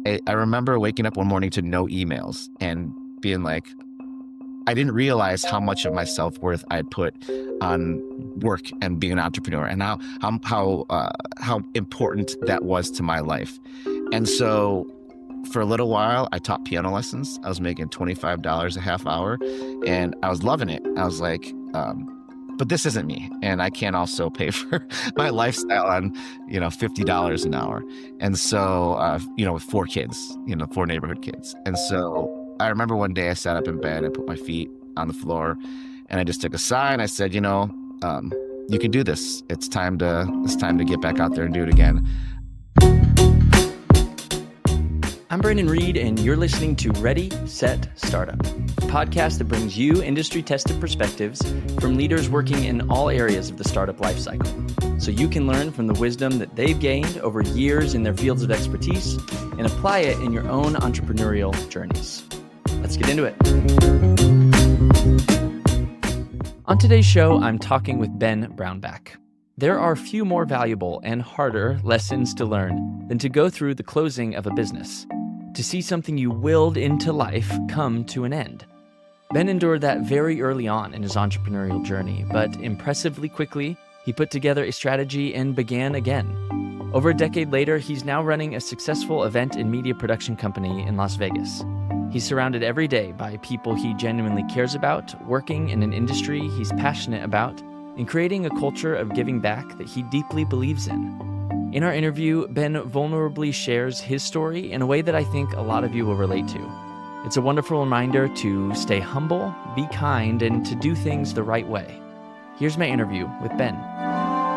I remember waking up one morning to no emails and being like, I didn't realize how much of my self-worth I had put on work and being an entrepreneur, and how important that was to my life. And so for a little while, I taught piano lessons. I was making $25 a half hour, and I was loving it. I was like, but this isn't me, and I can't also pay for my lifestyle on, $50 an hour. And so, with four kids, four neighborhood kids. And so I remember one day I sat up in bed and put my feet on the floor, and I just took a sigh and I said, you can do this. It's time to get back out there and do it again. I'm Brandon Reed, and you're listening to Ready, Set, Startup, a podcast that brings you industry-tested perspectives from leaders working in all areas of the startup lifecycle, so you can learn from the wisdom that they've gained over years in their fields of expertise and apply it in your own entrepreneurial journeys. Let's get into it. On today's show, I'm talking with Ben Brownback. There are few more valuable and harder lessons to learn than to go through the closing of a business, to see something you willed into life come to an end. Ben endured that very early on in his entrepreneurial journey, but impressively quickly, he put together a strategy and began again. Over a decade later, he's now running a successful event and media production company in Las Vegas. He's surrounded every day by people he genuinely cares about, working in an industry he's passionate about, and creating a culture of giving back that he deeply believes in. In our interview, Ben vulnerably shares his story in a way that I think a lot of you will relate to. It's a wonderful reminder to stay humble, be kind, and to do things the right way. Here's my interview with Ben.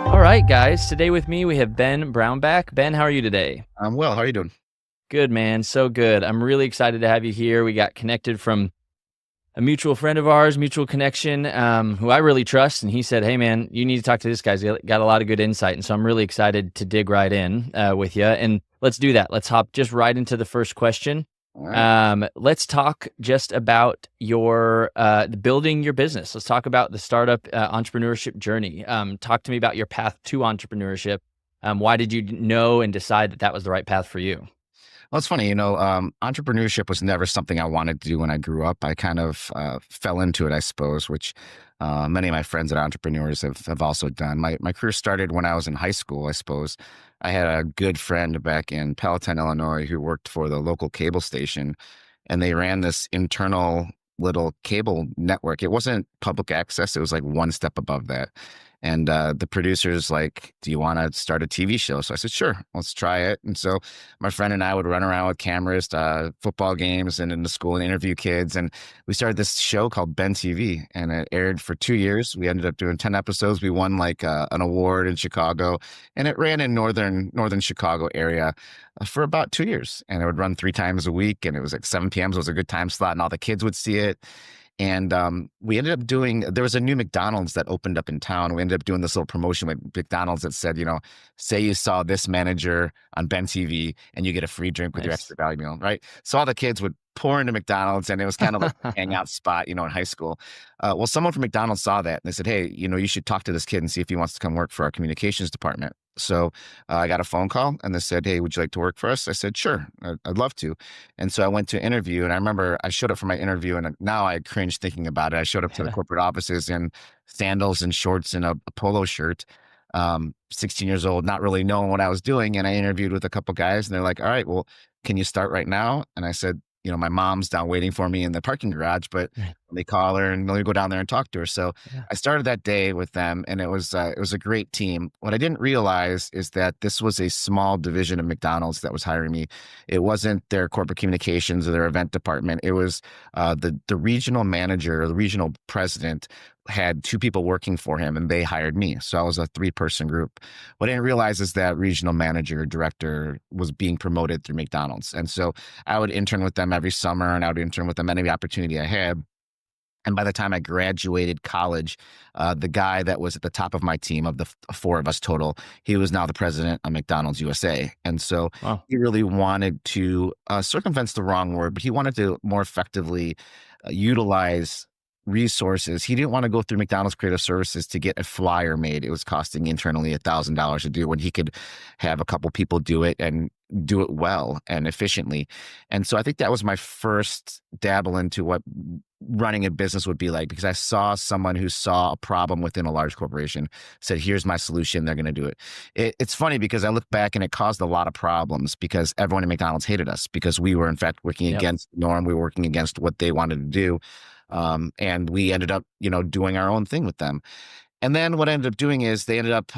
All right, guys, today with me we have Ben Brownback. Ben, how are you today? I'm well. How are you doing? Good, man. So good. I'm really excited to have you here. We got connected from a mutual friend of ours, mutual connection, who I really trust. And he said, hey, man, you need to talk to this guy. He's got a lot of good insight. And so I'm really excited to dig right in with you. And let's do that. Let's hop just right into the first question. All right. Let's talk just about your building your business. Let's talk about the startup entrepreneurship journey. Talk to me about your path to entrepreneurship. Why did you know and decide that that was the right path for you? Well, it's funny, entrepreneurship was never something I wanted to do when I grew up. I kind of fell into it, I suppose, which many of my friends that are entrepreneurs have also done. My career started when I was in high school, I suppose. I had a good friend back in Palatine, Illinois, who worked for the local cable station, and they ran this internal little cable network. It wasn't public access. It was like one step above that. And the producer's like, do you want to start a TV show? So I said, sure, let's try it. And so my friend and I would run around with cameras to football games and into school and interview kids. And we started this show called Ben TV, and it aired for 2 years. We ended up doing 10 episodes. We won like an award in Chicago, and it ran in northern Chicago area for about 2 years. And it would run 3 times a week, and it was like 7 p.m. So it was a good time slot, and all the kids would see it. And we ended up there was a new McDonald's that opened up in town. We ended up doing this little promotion with McDonald's that said, say you saw this manager on Ben TV and you get a free drink with your extra value meal, right? So all the kids would pour into McDonald's, and it was kind of like a hangout spot, in high school. Well, someone from McDonald's saw that and they said, hey, you should talk to this kid and see if he wants to come work for our communications department. So I got a phone call and they said, hey, would you like to work for us? I said, sure, I'd love to. And so I went to an interview, and I remember I showed up for my interview, and now I cringe thinking about it. I showed up to the corporate offices in sandals and shorts and a polo shirt, 16 years old, not really knowing what I was doing. And I interviewed with a couple guys, and they're like, all right, well, can you start right now? And I said, my mom's down waiting for me in the parking garage, but let me call her and let me go down there and talk to her. So I started that day with them, and it was a great team. What I didn't realize is that this was a small division of McDonald's that was hiring me. It wasn't their corporate communications or their event department. It was the regional manager or the regional president had 2 people working for him, and they hired me. So I was a 3-person group. What I didn't realize is that regional manager, director was being promoted through McDonald's. And so I would intern with them every summer, and I would intern with them any opportunity I had. And by the time I graduated college, the guy that was at the top of my team, of the 4 of us total, he was now the president of McDonald's USA. And so he really wanted to circumvent's the wrong word, but he wanted to more effectively utilize resources. He didn't want to go through McDonald's creative services to get a flyer made. It was costing internally $1,000 to do, when he could have a couple people do it and do it well and efficiently. And so I think that was my first dabble into what running a business would be like, because I saw someone who saw a problem within a large corporation, said, here's my solution. They're going to do it. It's funny because I look back and it caused a lot of problems because everyone at McDonald's hated us because we were in fact working Yep. against the norm. We were working against what they wanted to do. And we ended up, doing our own thing with them. And then what I ended up doing is I ended up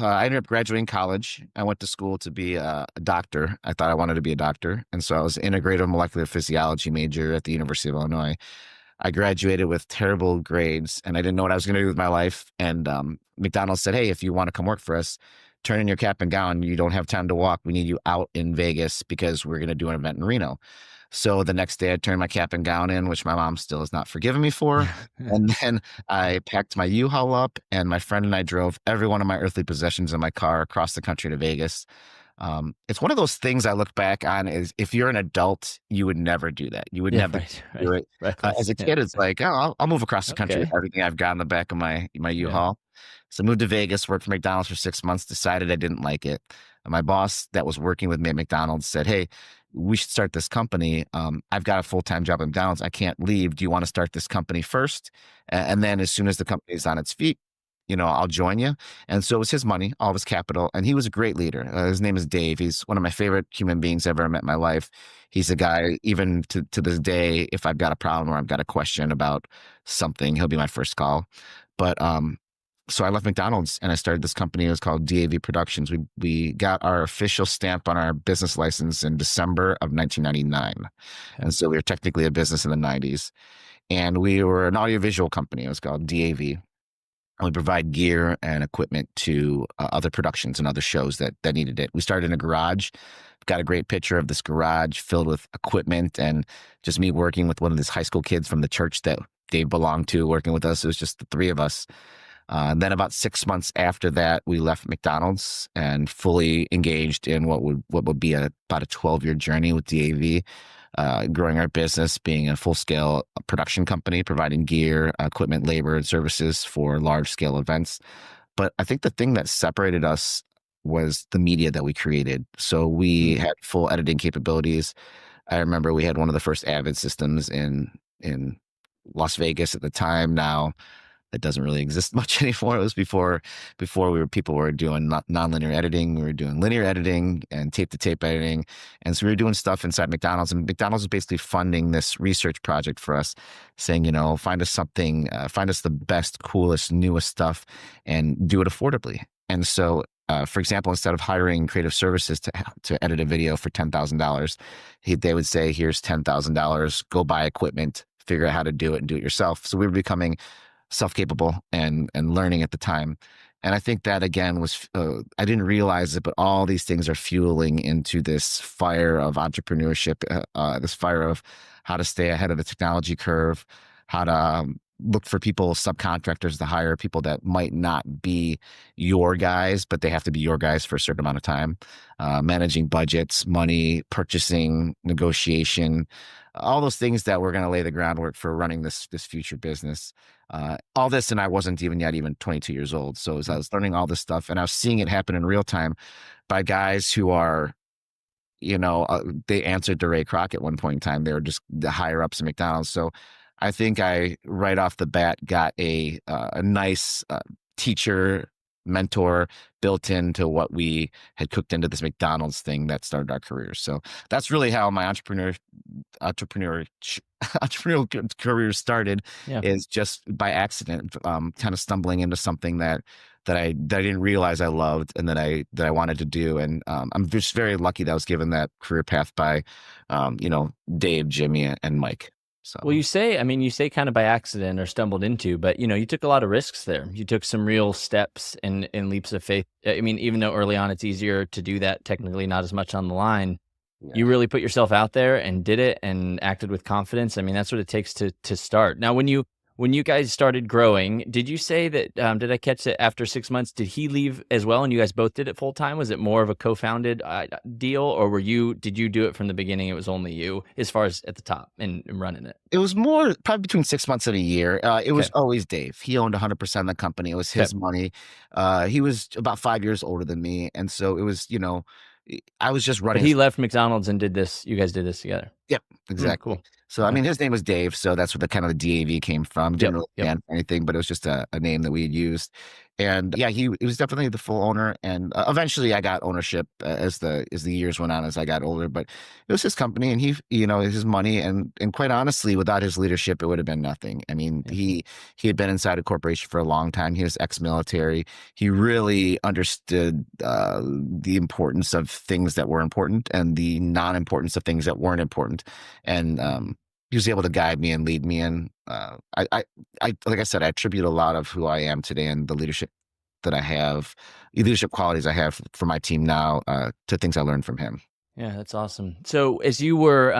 graduating college. I went to school to be a doctor. I thought I wanted to be a doctor. And so I was an integrative molecular physiology major at the University of Illinois. I graduated with terrible grades and I didn't know what I was going to do with my life. And McDonald's said, hey, if you want to come work for us, turn in your cap and gown. You don't have time to walk. We need you out in Vegas because we're going to do an event in Reno. So the next day I turned my cap and gown in, which my mom still has not forgiven me for. And then I packed my U-Haul up and my friend and I drove every one of my earthly possessions in my car across the country to Vegas. It's one of those things I look back on is if you're an adult, you would never do that. You would Yeah, never right, do right. it. Reckless. As a Yeah. kid, it's like, oh, I'll move across the country Okay. with everything I've got in the back of my Yeah. U-Haul. So I moved to Vegas, worked for McDonald's for 6 months, decided I didn't like it. And my boss that was working with me at McDonald's said, hey, we should start this company. I've got a full-time job at McDonald's. I can't leave. Do you want to start this company first? And then as soon as the company is on its feet, I'll join you. And so it was his money, all of his capital. And he was a great leader. His name is Dave. He's one of my favorite human beings I've ever met in my life. He's a guy, even to this day, if I've got a problem or I've got a question about something, he'll be my first call. But so I left McDonald's and I started this company. It was called DAV Productions. We got our official stamp on our business license in December of 1999. Okay. And so we were technically a business in the 90s. And we were an audiovisual company. It was called DAV. And we provide gear and equipment to other productions and other shows that needed it. We started in a garage. Got a great picture of this garage filled with equipment and just me working with one of these high school kids from the church that Dave belonged to, working with us. It was just the three of us. And then about 6 months after that, we left McDonald's and fully engaged in what would be about a 12-year journey with DAV, growing our business, being a full-scale production company, providing gear, equipment, labor, and services for large-scale events. But I think the thing that separated us was the media that we created. So we had full editing capabilities. I remember we had one of the first Avid systems in Las Vegas at the time. Now it doesn't really exist much anymore. It was before people were doing nonlinear editing. We were doing linear editing and tape to tape editing. And so we were doing stuff inside McDonald's, and McDonald's was basically funding this research project for us, saying, find us something, find us the best, coolest, newest stuff and do it affordably. And so for example, instead of hiring creative services to edit a video for $10,000, they would say, here's $10,000, go buy equipment, figure out how to do it and do it yourself. So we were becoming self-capable and learning at the time. And I think that again was, I didn't realize it, but all these things are fueling into this fire of entrepreneurship, this fire of how to stay ahead of the technology curve, how to look for people, subcontractors to hire, people that might not be your guys, but they have to be your guys for a certain amount of time, managing budgets, money, purchasing, negotiation, all those things that we're going to lay the groundwork for running this future business. All this, and I wasn't even 22 years old. So as I was learning all this stuff, and I was seeing it happen in real time by guys who are, they answered to Ray Kroc at one point in time. They were just the higher ups at McDonald's. So I think I right off the bat got a nice teacher, mentor built into what we had cooked into this McDonald's thing that started our careers. So that's really how my entrepreneurial career started. Yeah. Is just by accident, kind of stumbling into something that I didn't realize I loved and that I wanted to do. And I'm just very lucky that I was given that career path by Dave, Jimmy, and Mike. So. Well, you say kind of by accident or stumbled into, but you took a lot of risks there. You took some real steps and leaps of faith. I mean, even though early on it's easier to do that, technically not as much on the line, you really put yourself out there and did it and acted with confidence. I mean, that's what it takes to start. Now, when you guys started growing, did you say that, did I catch it after 6 months, did he leave as well and you guys both did it full time? Was it more of a co-founded deal, or did you do it from the beginning? It was only you as far as at the top and running it? It was more probably between 6 months and a year. It was always Dave. He owned 100% of the company. It was his money. He was about 5 years older than me. And so it was, I was just But running. he left McDonald's and did this. You guys did this together. Yep, exactly. Cool. So, I Okay. mean, his name was Dave, so that's where the kind of the DAV came from. Didn't Yep. really Yep. stand for anything, but it was just a name that we had used. And yeah, he was definitely the full owner. And eventually, I got ownership as the years went on as I got older. But it was his company, and his money, and quite honestly, without his leadership, it would have been nothing. I mean, Yeah. he had been inside a corporation for a long time. He was ex-military. He really understood the importance of things that were important and the non-importance of things that weren't important, and he was able to guide me and lead me. And like I said, I attribute a lot of who I am today and the leadership that I have, the leadership qualities I have for my team now, to things I learned from him. Yeah, that's awesome. So as you were,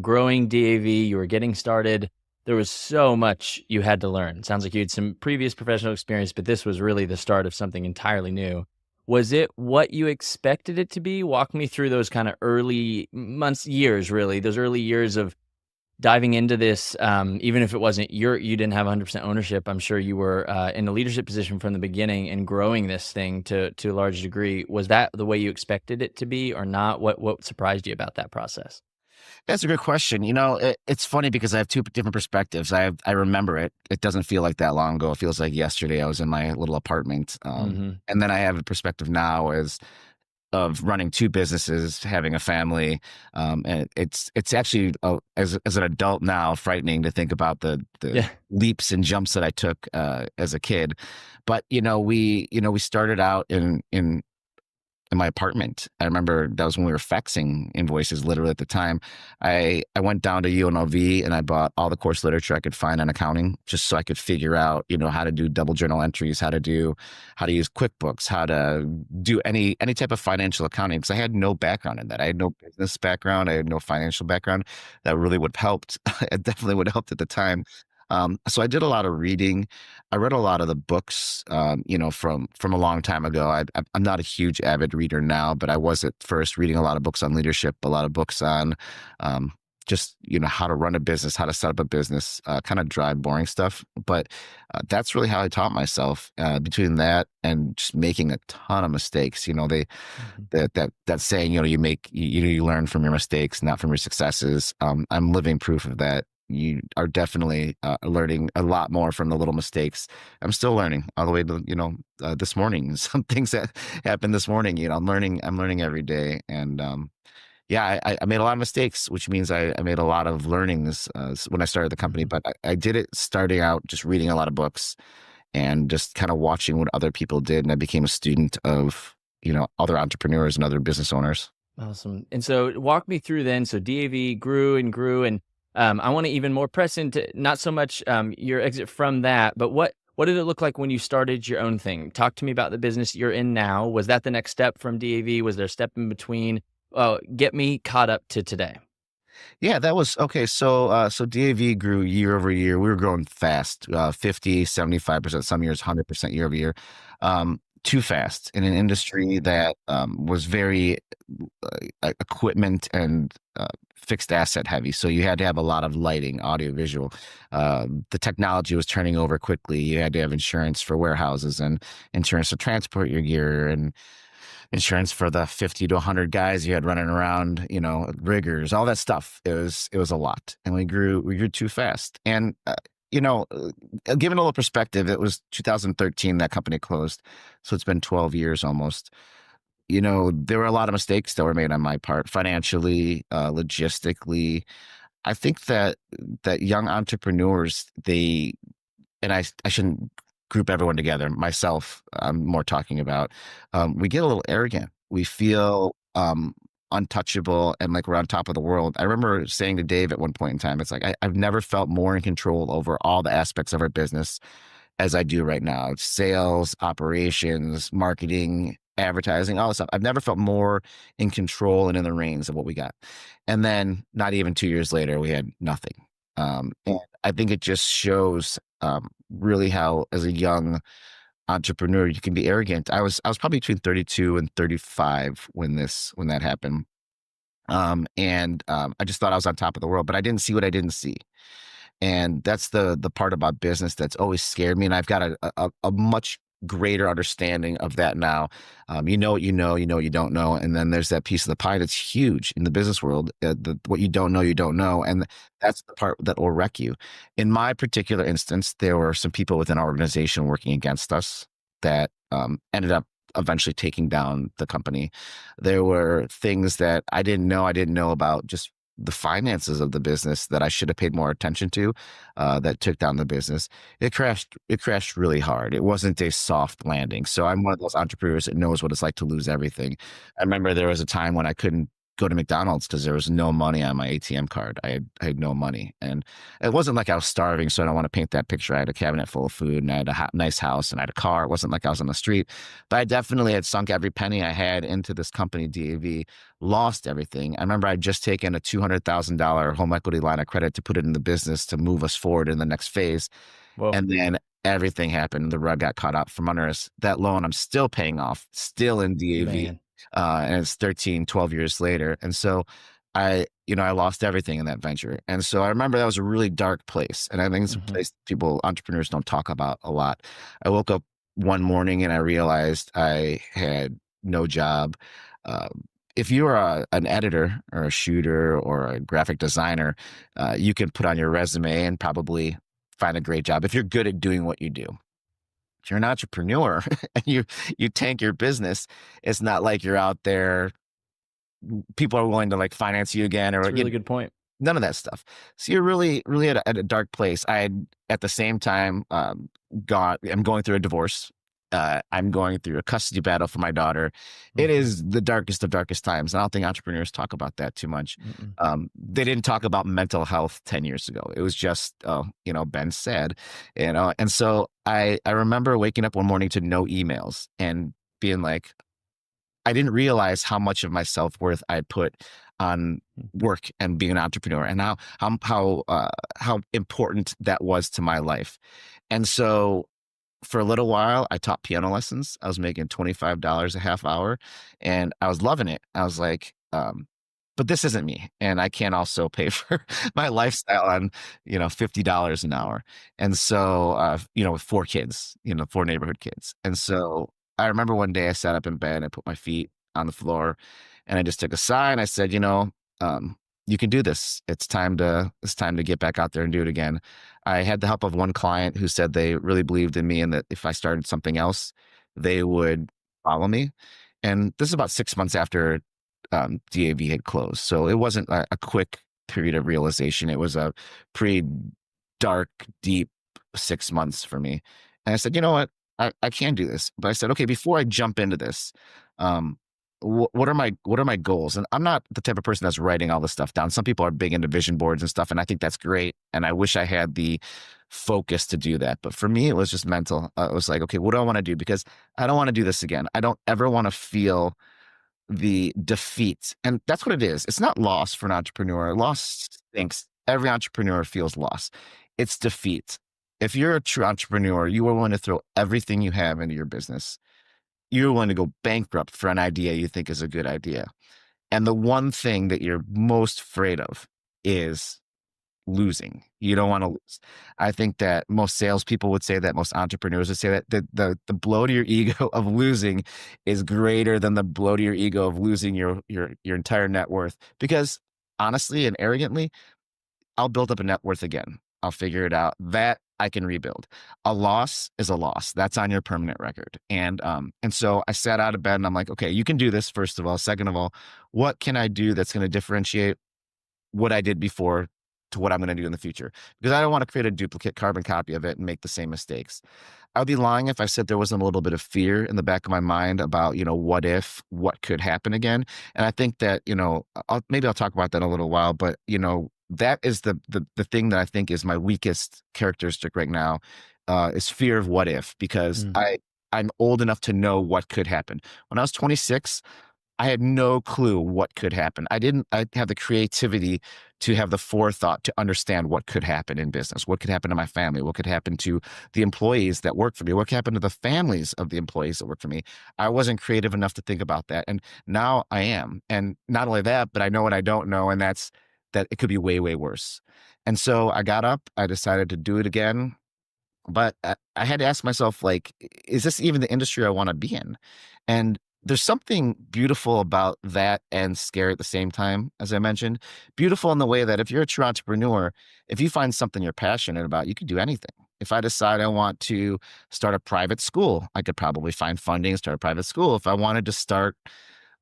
growing DAV, you were getting started. There was so much you had to learn. Sounds like you had some previous professional experience, but this was really the start of something entirely new. Was it what you expected it to be? Walk me through those kind of early months, years, really, those early years of diving into this. Even if it wasn't you didn't have 100% ownership. I'm sure you were in a leadership position from the beginning and growing this thing to a large degree. Was that the way you expected it to be or not? What surprised you about that process? That's a good question. It's funny because I have two different perspectives. I remember it. It doesn't feel like that long ago. It feels like yesterday I was in my little apartment. Hmm. And then I have a perspective now as of running two businesses, having a family, and it's actually, as an adult now, frightening to think about the Yeah. leaps and jumps that I took as a kid. But we started out in my apartment. I remember that was when we were faxing invoices literally at the time. I went down to UNLV and I bought all the course literature I could find on accounting just so I could figure out, how to do double journal entries, how to use QuickBooks, how to do any type of financial accounting, because I had no background in that. I had no business background, I had no financial background. That really would have helped. It definitely would have helped at the time. So I did a lot of reading. I read a lot of the books, from a long time ago. I'm not a huge avid reader now, but I was at first reading a lot of books on leadership, a lot of books on um, just how to run a business, how to set up a business, kind of dry, boring stuff. But that's really how I taught myself. Between that and just making a ton of mistakes, Hmm. that saying, you learn from your mistakes, not from your successes. I'm living proof of that. You are definitely learning a lot more from the little mistakes. I'm still learning all the way to this morning. Some things that happened this morning. I'm learning every day. And yeah, I made a lot of mistakes, which means I made a lot of learnings when I started the company. Hmm. But I did it starting out just reading a lot of books and just kind of watching what other people did, and I became a student of other entrepreneurs and other business owners. Awesome. And so walk me through then. So DAV grew and grew, and I want to even more press into not so much your exit from that, but what did it look like when you started your own thing? Talk to me about the business you're in now. Was that the next step from DAV? Was there a step in between? Get me caught up to today. Yeah, that was okay. So DAV grew year over year. We were growing fast, 50, 75%, some years 100% year over year. Too fast in an industry that was very equipment and fixed asset heavy. So you had to have a lot of lighting, audio, visual. The technology was turning over quickly. You had to have insurance for warehouses and insurance to transport your gear and insurance for the 50 to 100 guys you had running around, riggers, all that stuff. It was a lot. And we grew too fast. And, given a little perspective, it was 2013 that company closed. So it's been 12 years almost. There were a lot of mistakes that were made on my part, financially, logistically. I think that young entrepreneurs, I shouldn't group everyone together. Myself, I'm more talking about. We get a little arrogant. We feel untouchable and like we're on top of the world. I remember saying to Dave at one point in time, it's like I've never felt more in control over all the aspects of our business as I do right now. It's sales, operations, marketing, advertising, all this stuff. I've never felt more in control and in the reins of what we got. And then not even 2 years later, we had nothing. And I think it just shows really how, as a young entrepreneur, you can be arrogant. I was probably between 32 and 35 when that happened. And I just thought I was on top of the world, but I didn't see what I didn't see. And that's the part about business that's always scared me. And I've got a much greater understanding of that now. You know what you know what you don't know, and then there's that piece of the pie that's huge in the business world. What you don't know, and that's the part that will wreck you. In my particular instance, there were some people within our organization working against us that ended up eventually taking down the company. There were things that I didn't know about just the finances of the business that I should have paid more attention to, that took down the business. It crashed really hard. It wasn't a soft landing. So I'm one of those entrepreneurs that knows what it's like to lose everything. I remember there was a time when I couldn't go to McDonald's because there was no money on my ATM card. I had no money. And it wasn't like I was starving, so I don't want to paint that picture. I had a cabinet full of food and I had a nice house and I had a car. It wasn't like I was on the street, but I definitely had sunk every penny I had into this company, DAV, lost everything. I remember I'd just taken a $200,000 home equity line of credit to put it in the business to move us forward in the next phase. Whoa, And then everything happened. The rug got caught out from under us. That loan I'm still paying off, still in DAV. man. And it's 13, 12 years later. And so I lost everything in that venture. And so I remember that was a really dark place. And I think it's a Hmm. place entrepreneurs don't talk about a lot. I woke up one morning and I realized I had no job. Um, if you are an editor or a shooter or a graphic designer, you can put on your resume and probably find a great job if you're good at doing what you do. If you're an entrepreneur and you tank your business, it's not like you're out there. People are willing to like finance you again, It's or a really good point. none of that stuff. So you're really at a dark place. I had at the same time I'm going through a divorce. I'm going through a custody battle for my daughter. It Hmm. is the darkest of darkest times. I don't think entrepreneurs talk about that too much. Mm-mm. They didn't talk about mental health 10 years ago. It was just, Ben's sad, And so I remember waking up one morning to no emails and being like, I didn't realize how much of my self-worth I had put on work and being an entrepreneur, and how important that was to my life. And so for a little while, I taught piano lessons. I was making $25 a half hour and I was loving it. I was like, but this isn't me. And I can't also pay for my lifestyle on, $50 an hour. And so, with four kids, four neighborhood kids. And so I remember one day I sat up in bed, I put my feet on the floor and I just took a sigh and I said, um, you can do this. It's time to get back out there and do it again. I had the help of one client who said they really believed in me and that if I started something else, they would follow me. And this is about 6 months after DAV had closed. So it wasn't a quick period of realization. It was a pretty dark, deep 6 months for me. And I said, you know what? I can do this. But I said, okay, before I jump into this, um, what are my goals? And I'm not the type of person that's writing all this stuff down. Some people are big into vision boards and stuff, and I think that's great. And I wish I had the focus to do that. But for me, it was just mental. It was like, okay, what do I want to do? Because I don't want to do this again. I don't ever want to feel the defeat. And that's what it is. It's not loss for an entrepreneur. Loss stinks. Every entrepreneur feels loss. It's defeat. If you're a true entrepreneur, you are willing to throw everything you have into your business. You're willing to go bankrupt for an idea you think is a good idea. And the one thing that you're most afraid of is losing. You don't want to lose. I think that most salespeople would say that, most entrepreneurs would say that the blow to your ego of losing is greater than the blow to your ego of losing your entire net worth. Because honestly and arrogantly, I'll build up a net worth again. I'll figure it out. That I can rebuild. A loss is a loss. That's on your permanent record. And so I sat out of bed and I'm like, okay, you can do this, first of all. Second of all, what can I do that's going to differentiate what I did before to what I'm going to do in the future? Because I don't want to create a duplicate carbon copy of it and make the same mistakes. I would be lying if I said there wasn't a little bit of fear in the back of my mind about, what if, what could happen again. And I think that, maybe I'll talk about that in a little while, but, that is the thing that I think is my weakest characteristic right now, is fear of what if, because Mm. I'm old enough to know what could happen. When I was 26, I had no clue what could happen. I have the creativity to have the forethought to understand what could happen in business, what could happen to my family, what could happen to the employees that work for me, what could happen to the families of the employees that work for me. I wasn't creative enough to think about that. And now I am. And not only that, but I know what I don't know. And that's that it could be way, way worse. And so I got up, I decided to do it again. But I had to ask myself, like, is this even the industry I want to be in? And there's something beautiful about that and scary at the same time, as I mentioned. Beautiful in the way that if you're a true entrepreneur, if you find something you're passionate about, you can do anything. If I decide I want to start a private school, I could probably find funding, start a private school. If I wanted to start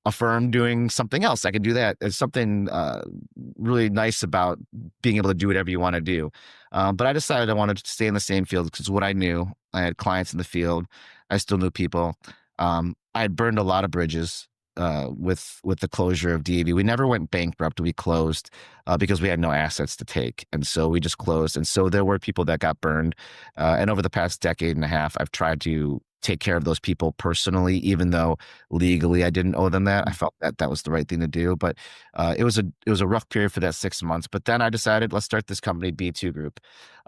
a firm doing something else, I can do that. There's something really nice about being able to do whatever you want to do. But I decided I wanted to stay in the same field because what I knew, I had clients in the field. I still knew people. I had burned a lot of bridges with the closure of DAV. We never went bankrupt. We closed because we had no assets to take, and so we just closed. And so there were people that got burned. And over the past decade and a half, I've tried to take care of those people personally, even though legally I didn't owe them that. I felt that that was the right thing to do. But it was a rough period for that 6 months. But then I decided, let's start this company, B2 Group.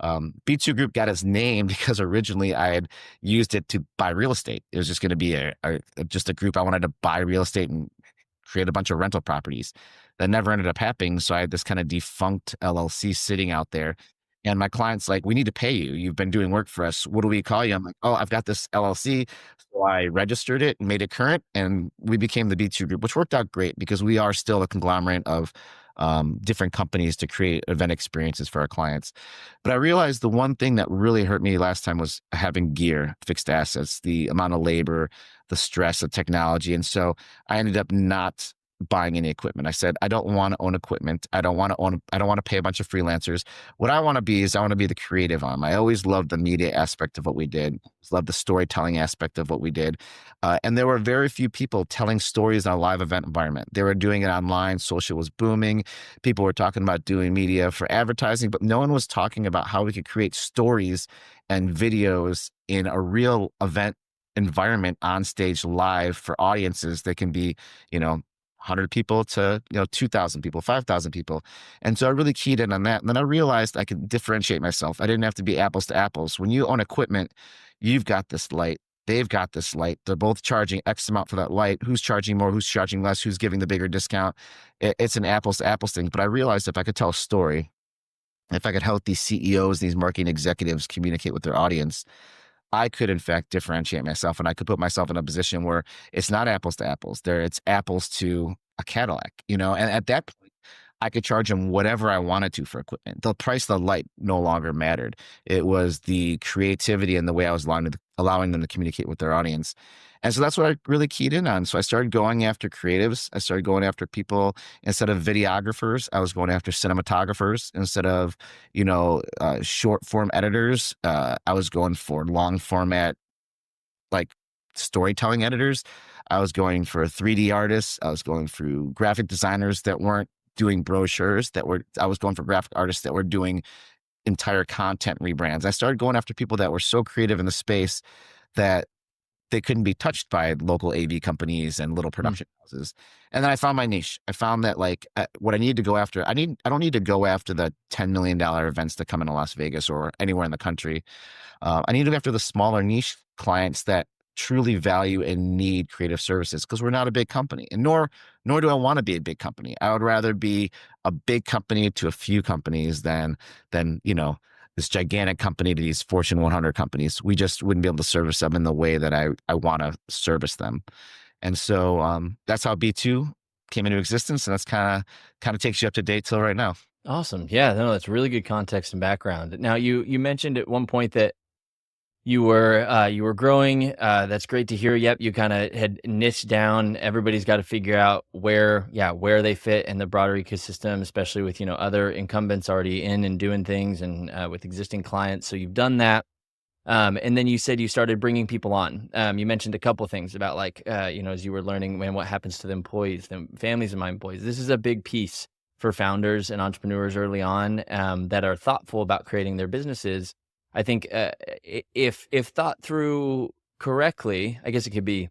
B2 Group got its name because originally I had used it to buy real estate. It was just going to be just a group. I wanted to buy real estate and create a bunch of rental properties. That never ended up happening. So I had this kind of defunct LLC sitting out there. And my client's like, we need to pay you. You've been doing work for us. What do we call you? I'm like, oh, I've got this LLC. So I registered it and made it current. And we became the B2 Group, which worked out great because we are still a conglomerate of different companies to create event experiences for our clients. But I realized the one thing that really hurt me last time was having gear, fixed assets, the amount of labor, the stress of technology. And so I ended up not buying any equipment. I said, I don't want to own equipment. I don't want to pay a bunch of freelancers. What I want to be is I want to be the creative arm. I always loved the media aspect of what we did. Loved the storytelling aspect of what we did. And there were very few people telling stories in a live event environment. They were doing it online. Social was booming. People were talking about doing media for advertising, but no one was talking about how we could create stories and videos in a real event environment on stage live for audiences that can be, you know, 100 people to 2,000 people, 5,000 people. And so I really keyed in on that. And then I realized I could differentiate myself. I didn't have to be apples to apples. When you own equipment, you've got this light, they've got this light, they're both charging X amount for that light. Who's charging more, who's charging less, who's giving the bigger discount? It's an apples to apples thing. But I realized if I could tell a story, if I could help these CEOs, these marketing executives communicate with their audience, I could in fact differentiate myself, and I could put myself in a position where it's not apples to apples. It's apples to a Cadillac. And at that point, I could charge them whatever I wanted to for equipment. The price of the light no longer mattered. It was the creativity and the way I was allowing them to communicate with their audience. And so that's what I really keyed in on. So I started going after creatives. I started going after people instead of videographers. I was going after cinematographers instead of, short form editors. I was going for long format, like storytelling editors. I was going for 3D artists. I was going through graphic designers that weren't doing brochures I was going for graphic artists that were doing entire content rebrands. I started going after people that were so creative in the space that they couldn't be touched by local AV companies and little production houses. And then I found my niche. I found that what I need to go after, I don't need to go after the $10 million events that come into Las Vegas or anywhere in the country. I need to go after the smaller niche clients that truly value and need creative services because we're not a big company, and nor do I want to be a big company. I would rather be a big company to a few companies than this gigantic company to these Fortune 100 companies. We just wouldn't be able to service them in the way that I want to service them. And so that's how B2 came into existence, and that's kind of takes you up to date till right now. Awesome. Yeah, no, that's really good context and background. Now, you mentioned at one point that you were growing. That's great to hear. Yep, you kind of had niched down. Everybody's got to figure out where they fit in the broader ecosystem, especially with other incumbents already in and doing things, and with existing clients. So you've done that. And then you said you started bringing people on. You mentioned a couple of things about as you were learning, man, what happens to the employees, the families of my employees. This is a big piece for founders and entrepreneurs early on that are thoughtful about creating their businesses. I think if thought through correctly, I guess it could be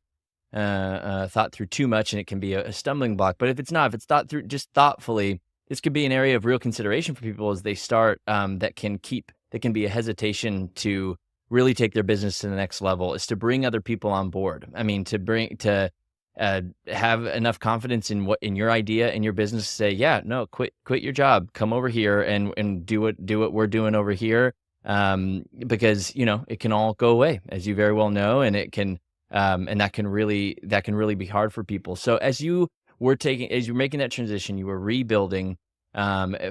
thought through too much and it can be a stumbling block. But if it's thought through just thoughtfully, this could be an area of real consideration for people as they start that can be a hesitation to really take their business to the next level, is to bring other people on board. I mean, to have enough confidence in your idea and your business to say, yeah, no, quit your job, come over here and do what we're doing over here. because it can all go away, as you very well know, and it can and that can really be hard for people. So as you're making that transition, you were rebuilding,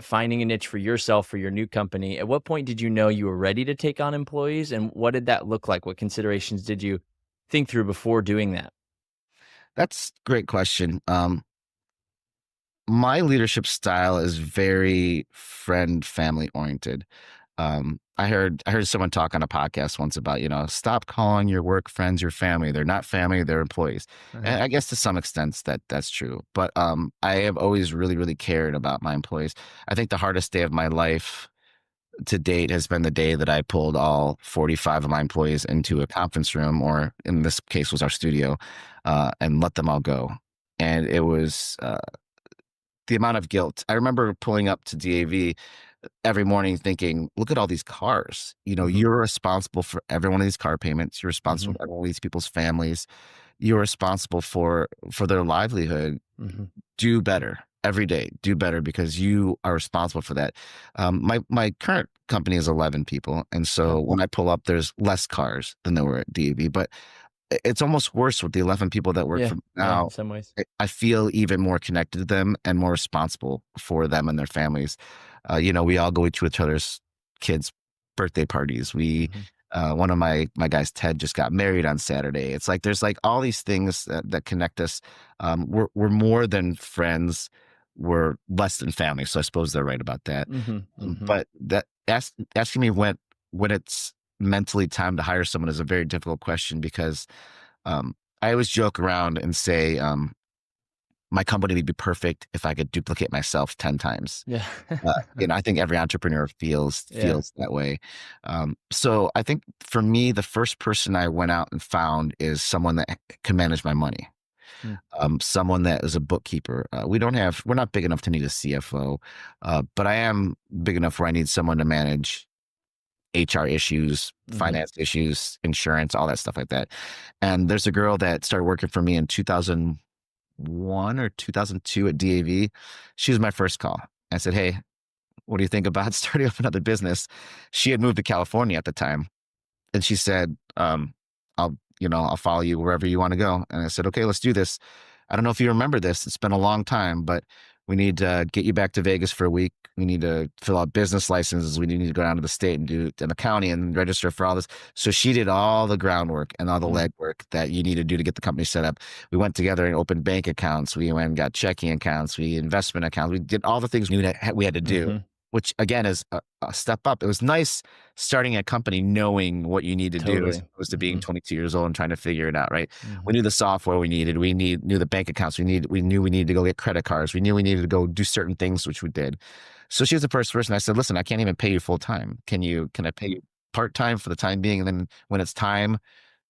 finding a niche for yourself for your new company. At what point did you know you were ready to take on employees, and what did that look like? What considerations did you think through before doing that? That's a great question. My leadership style is very friend family oriented. I heard someone talk on a podcast once about, stop calling your work friends your family. They're not family, they're employees. Uh-huh. And I guess to some extent that's true. But I have always really, really cared about my employees. I think the hardest day of my life to date has been the day that I pulled all 45 of my employees into a conference room, or in this case was our studio, and let them all go. And it was the amount of guilt. I remember pulling up to DAV every morning thinking, look at all these cars. Mhm. You're responsible for every one of these car payments. You're responsible Mhm. for every one of these people's families. You're responsible for their livelihood. Mhm. Do better every day. Do better because you are responsible for that. My current company is 11 people, and Okay. so when I pull up, there's less cars than there were at DAV. But it's almost worse with the 11 people that work Yeah. for me Yeah. In now. some ways. I feel even more connected to them and more responsible for them and their families. We all go to each other's kids' birthday parties. Mhm. One of my guys, Ted, just got married on Saturday. It's like there's like all these things that connect us. We're more than friends. We're less than family. So I suppose they're right about that. Mhm. Mhm. But asking me when it's mentally time to hire someone is a very difficult question because um, I always joke around and say, my company would be perfect if I could duplicate myself 10 times. Yeah. I think every entrepreneur feels Yeah. feels that way. So I think for me, the first person I went out and found is someone that can manage my money. Mm. Someone that is a bookkeeper. We're not big enough to need a CFO, but I am big enough where I need someone to manage HR issues, Mhm. finance issues, insurance, all that stuff like that. And there's a girl that started working for me in 2001 or 2002 at DAV. She was my first call. I said, "Hey, what do you think about starting up another business?" She had moved to California at the time, and she said, I'll follow you wherever you want to go." And I said, "Okay, let's do this. I don't know if you remember this. It's been a long time, but we need to get you back to Vegas for a week. We need to fill out business licenses. We need to go down to the state and do in the county and register for all this." So she did all the groundwork and all the Mm. legwork that you need to do to get the company set up. We went together and opened bank accounts. We went and got checking accounts. We investment accounts. We did all the things we had to do, Mhm. which again is a step up. It was nice starting a company knowing what you need to do as Totally. opposed to being Mhm. 22 years old and trying to figure it out, right? We Mhm. knew the software we needed. Knew the bank accounts we knew we needed to go get credit cards. We knew we needed to go do certain things, which we did. So she was the first person I said, "Listen, I can't even pay you full time. Can I pay you part time for the time being? And then when it's time,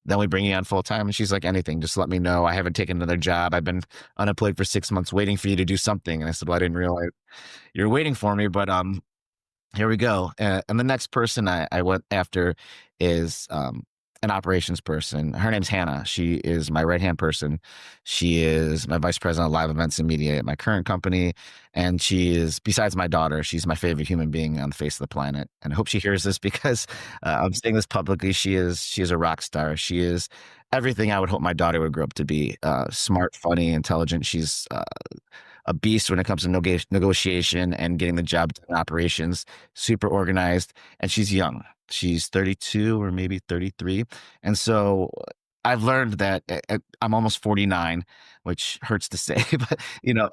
then we bring you on full time." And she's like, "Anything, just let me know. I haven't taken another job. I've been unemployed for 6 months waiting for you to do something." And I said, "Well, I didn't realize you're waiting for me, but here we go." And the next person I went after is an operations person. Her name's Hannah. She is my right hand person. She is my vice president of live events and media at my current company. And she is, besides my daughter, she's my favorite human being on the face of the planet. And I hope she hears this because I'm saying this publicly. She is a rock star. She is everything I would hope my daughter would grow up to be. Smart, funny, intelligent. She's a beast when it comes to negotiation and getting the job done in operations, super organized, and she's young. She's 32 or maybe 33. And so I've learned that I'm almost 49, which hurts to say, but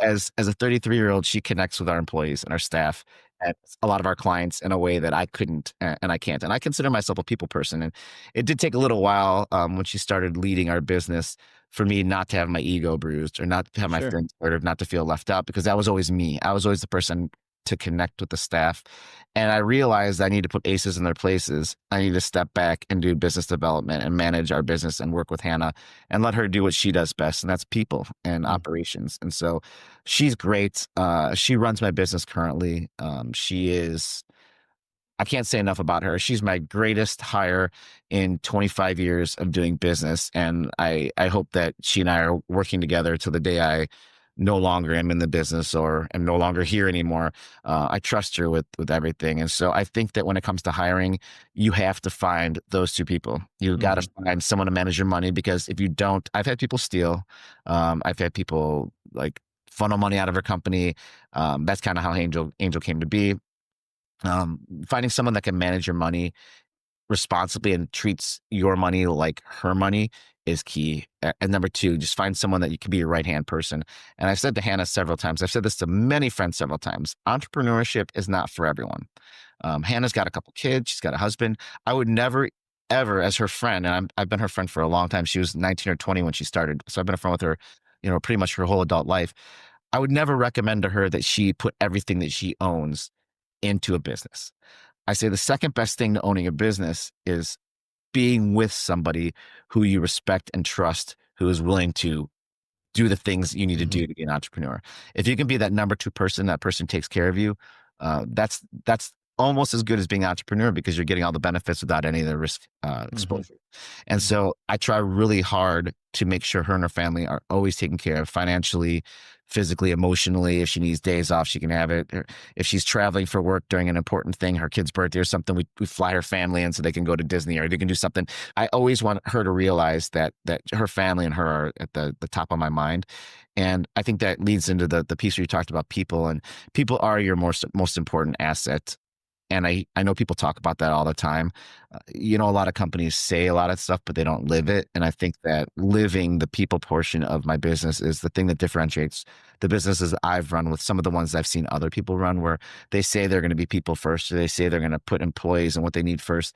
as a 33-year-old, she connects with our employees and our staff and a lot of our clients in a way that I couldn't and I can't. And I consider myself a people person. And it did take a little while when she started leading our business for me not to have my ego bruised or not to have my Sure. feelings hurt or not to feel left out because that was always me. I was always the person to connect with the staff. And I realized I need to put aces in their places. I need to step back and do business development and manage our business and work with Hannah and let her do what she does best. And that's people and Mm. operations. And so she's great. She runs my business currently. I can't say enough about her. She's my greatest hire in 25 years of doing business. And I hope that she and I are working together till the day I no longer am in the business or am no longer here anymore. I trust her with everything. And so I think that when it comes to hiring, you have to find those two people. You got to Mhm. find someone to manage your money, because if you don't, I've had people steal. I've had people like funnel money out of her company. That's kind of how Angel came to be. Finding someone that can manage your money responsibly and treats your money like her money is key. And number two, just find someone that you can be your right hand person. And I've said to Hannah several times, I've said this to many friends several times, entrepreneurship is not for everyone. Hannah's got a couple kids, she's got a husband. I would never, ever, as her friend, and I've been her friend for a long time. She was 19 or 20 when she started. So I've been a friend with her, pretty much her whole adult life. I would never recommend to her that she put everything that she owns into a business. I say the second best thing to owning a business is being with somebody who you respect and trust, who is willing to do the things you need to Mhm. do to be an entrepreneur. If you can be that number two person, that person takes care of you. That's almost as good as being an entrepreneur, because you're getting all the benefits without any of the risk Mhm. exposure. And Mhm. so I try really hard to make sure her and her family are always taken care of financially, physically, emotionally. If she needs days off, she can have it. Or if she's traveling for work during an important thing, her kid's birthday or something, we fly her family in so they can go to Disney or they can do something. I always want her to realize that her family and her are at the top of my mind. And I think that leads into the piece where you talked about people, and people are your most important asset. And I know people talk about that all the time. A lot of companies say a lot of stuff, but they don't live it. And I think that living the people portion of my business is the thing that differentiates the businesses I've run with some of the ones I've seen other people run, where they say they're going to be people first, or they say they're going to put employees and what they need first,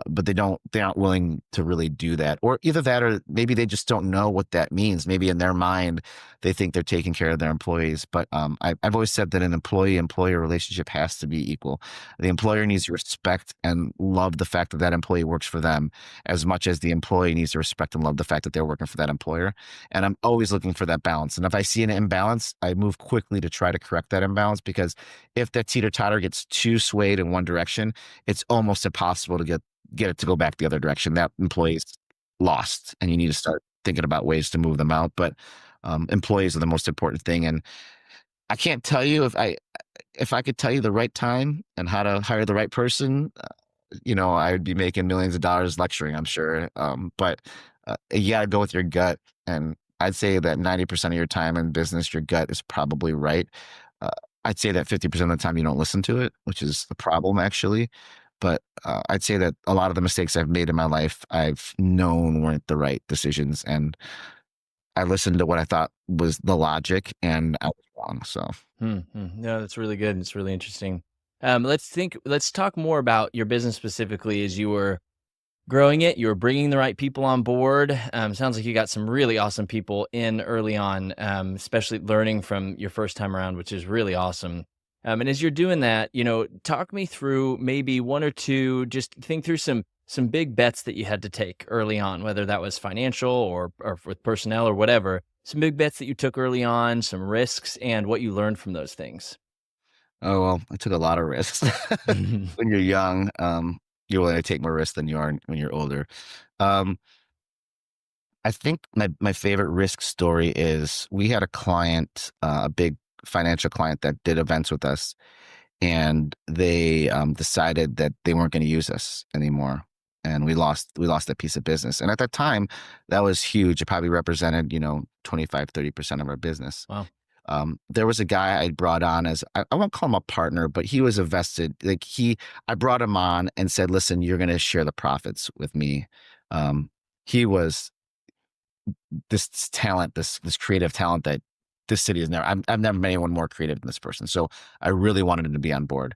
but they aren't willing to really do that. Or either that, or maybe they just don't know what that means. Maybe in their mind, they think they're taking care of their employees. But I've always said that an employee-employer relationship has to be equal. The employer needs to respect and love the fact that that employee works for them as much as the employee needs to respect and love the fact that they're working for that employer. And I'm always looking for that balance. And if I see an imbalance, I move quickly to try to correct that imbalance, because if that teeter totter gets too swayed in one direction, it's almost impossible to get it to go back the other direction. That employee's lost, and you need to start thinking about ways to move them out. But employees are the most important thing. And I can't tell you if I could tell you the right time and how to hire the right person, I would be making millions of dollars lecturing, I'm sure. But you got to go with your gut. And I'd say that 90% of your time in business, your gut is probably right. Uh, I'd say that 50% of the time you don't listen to it, which is the problem, actually. But I'd say that a lot of the mistakes I've made in my life, I've known weren't the right decisions. And I listened to what I thought was the logic, and I was wrong. So. No, that's really good. It's really interesting. Let's talk more about your business specifically as you were growing it. You were bringing the right people on board. Sounds like you got some really awesome people in early on, especially learning from your first time around, which is really awesome. And as you're doing that, talk me through maybe one or two. Just think through some big bets that you had to take early on, whether that was financial or with personnel or whatever. Some big bets that you took early on, some risks, and what you learned from those things. Oh, well, I took a lot of risks. When you're young, you're willing to take more risks than you are when you're older. Um, I think my favorite risk story is we had a client, a big financial client that did events with us, and they decided that they weren't going to use us anymore, and we lost that piece of business. And at that time, that was huge. It probably represented 25-30% of our business. Wow. There was a guy I brought on as I won't call him a partner, but he was a vested, like I brought him on and said, listen, you're going to share the profits with me. He was this talent, this creative talent that this city has never. I've never met anyone more creative than this person. So I really wanted him to be on board.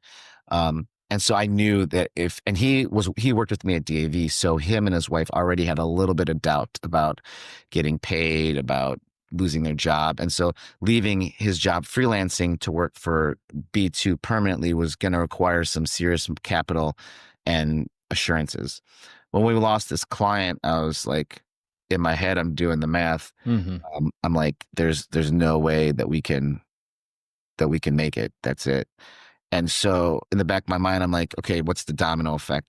And so I knew that and he worked with me at DAV, so him and his wife already had a little bit of doubt about getting paid, about losing their job. And so leaving his job freelancing to work for B2 permanently was going to require some serious capital and assurances. When we lost this client, I was like, in my head, I'm doing the math. Hmm. I'm like, there's no way that we can make it. That's it. And so in the back of my mind, I'm like, okay, what's the domino effect?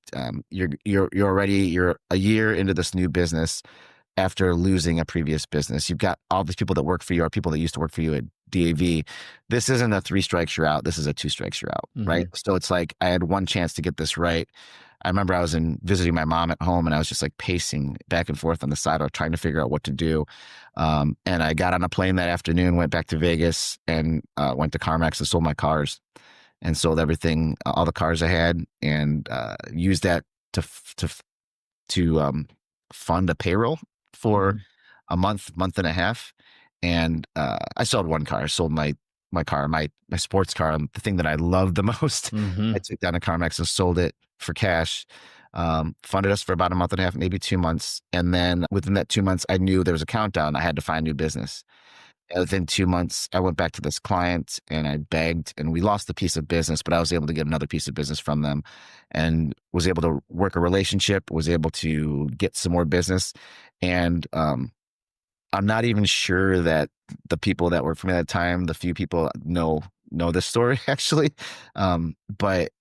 You're a year into this new business after losing a previous business. You've got all these people that work for you, or people that used to work for you at DAV. This isn't a three strikes you're out. This is a two strikes you're out, right? Hmm. So it's like I had one chance to get this right. I remember I was visiting my mom at home, and I was just like pacing back and forth on the sidewalk trying to figure out what to do. And I got on a plane that afternoon, went back to Vegas, and went to CarMax and sold my cars and sold everything, all the cars I had, and used that to fund a payroll for Hmm. a month and a half. And I sold one car. I sold my car, my sports car, the thing that I loved the most. I Hmm. took down to CarMax and sold it for cash. Funded us for about a month and a half, maybe 2 months. And then within that 2 months, I knew there was a countdown. I had to find new business. And within 2 months, I went back to this client and I begged, and we lost a piece of business, but I was able to get another piece of business from them and was able to work a relationship, was able to get some more business. And I'm not even sure that the people that worked for me at that time, the few people know this story actually. But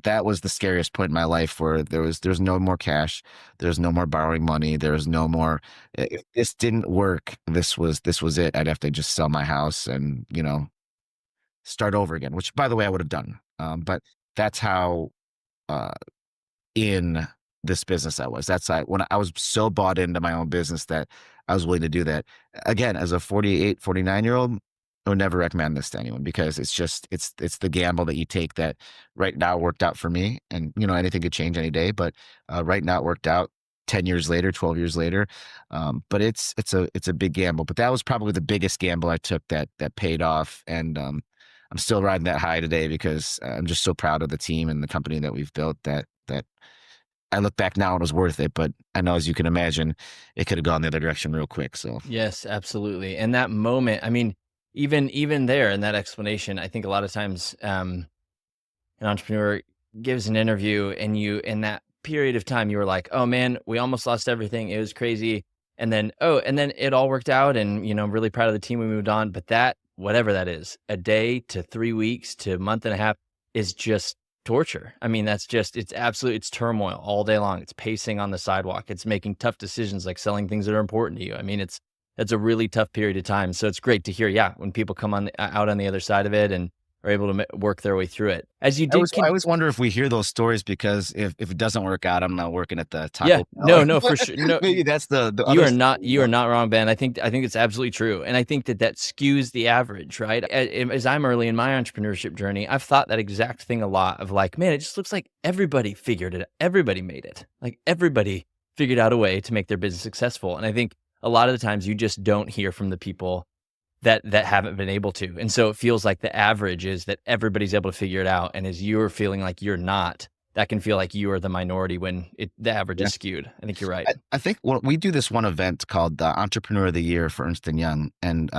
that was the scariest point in my life where there's no more cash, there's no more borrowing money, there was no more. If this didn't work, this was it. I'd have to just sell my house and start over again. Which, by the way, I would have done. But that's how uh, in this business I was. When I was so bought into my own business that I was willing to do that. Again, as a 48, 49-year old, I would never recommend this to anyone because it's the gamble that you take that right now worked out for me. And anything could change any day, but right now it worked out 10 years later, 12 years later. But it's a big gamble. But that was probably the biggest gamble I took that paid off. And I'm still riding that high today because I'm just so proud of the team and the company that we've built that I look back now and it was worth it, but I know, as you can imagine, it could have gone the other direction real quick. So Yes, absolutely. And that moment, I mean, even there in that explanation, I think a lot of times an entrepreneur gives an interview and you in that period of time you were like, "Oh man, we almost lost everything. It was crazy." And then it all worked out and I'm really proud of the team we moved on, but that whatever that is, a day to 3 weeks to a month and a half is just torture. I mean, that's just it's turmoil all day long. It's pacing on the sidewalk. It's making tough decisions like selling things that are important to you. I mean, it's a really tough period of time. So it's great to hear, yeah, when people come out on the other side of it and are able to work their way through it. As you I always did, I always wonder if we hear those stories because if it doesn't work out, I'm not working at the yeah, Taco Bell. no, no, for sure, no, Maybe that's the other story, you are not wrong, Ben. I think it's absolutely true, and I think that skews the average, right? As I'm early in my entrepreneurship journey, I've thought that exact thing a lot. Of like, man, it just looks like everybody figured it, everybody made it, like everybody figured out a way to make their business successful, and I think a lot of the times you just don't hear from the people that haven't been able to. And so it feels like the average is that everybody's able to figure it out. And as you're feeling like you're not, that can feel like you are the minority when the average Yeah. is skewed. I think you're right. I think we do this one event called Entrepreneur of the Year for Ernst& Young. And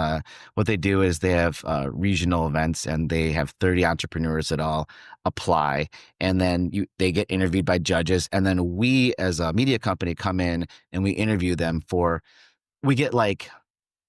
what they do is they have regional events, and they have 30 entrepreneurs that all apply. And then they get interviewed by judges. And then we, as a media company, come in and we interview them we get like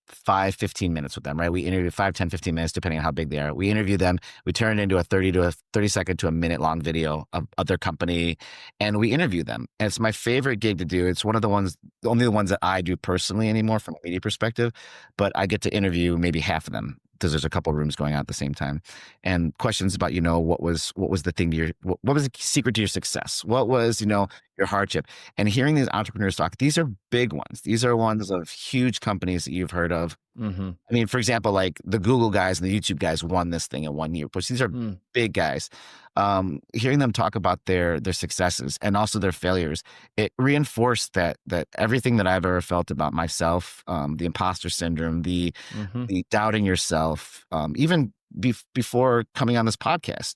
5-15 minutes with them, right? We interview 5-10-15 minutes, depending on how big they are. We interview them. We turn it into a 30-second to a minute long video of their company, and we interview them. And it's my favorite gig to do. It's one of only the ones that I do personally anymore from a media perspective, but I get to interview maybe half of them because there's a couple rooms going on at the same time, and questions about what was the thing to what was the secret to your success, what was your hardship, and hearing these entrepreneurs talk. These are big ones. These are ones of huge companies that you've heard of. Mm-hmm. I mean, for example, like the Google guys and the YouTube guys won this thing in 1 year, but these are Mm, big guys. Hearing them talk about their successes and also their failures, it reinforced that everything that I've ever felt about myself, the imposter syndrome, mm-hmm. the doubting yourself, even before coming on this podcast.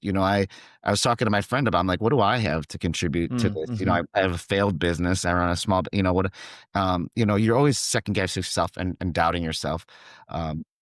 I was talking to my friend about, I'm like, what do I have to contribute to this? Mm-hmm. I have a failed business. I run a small, you're always second guessing yourself and doubting yourself.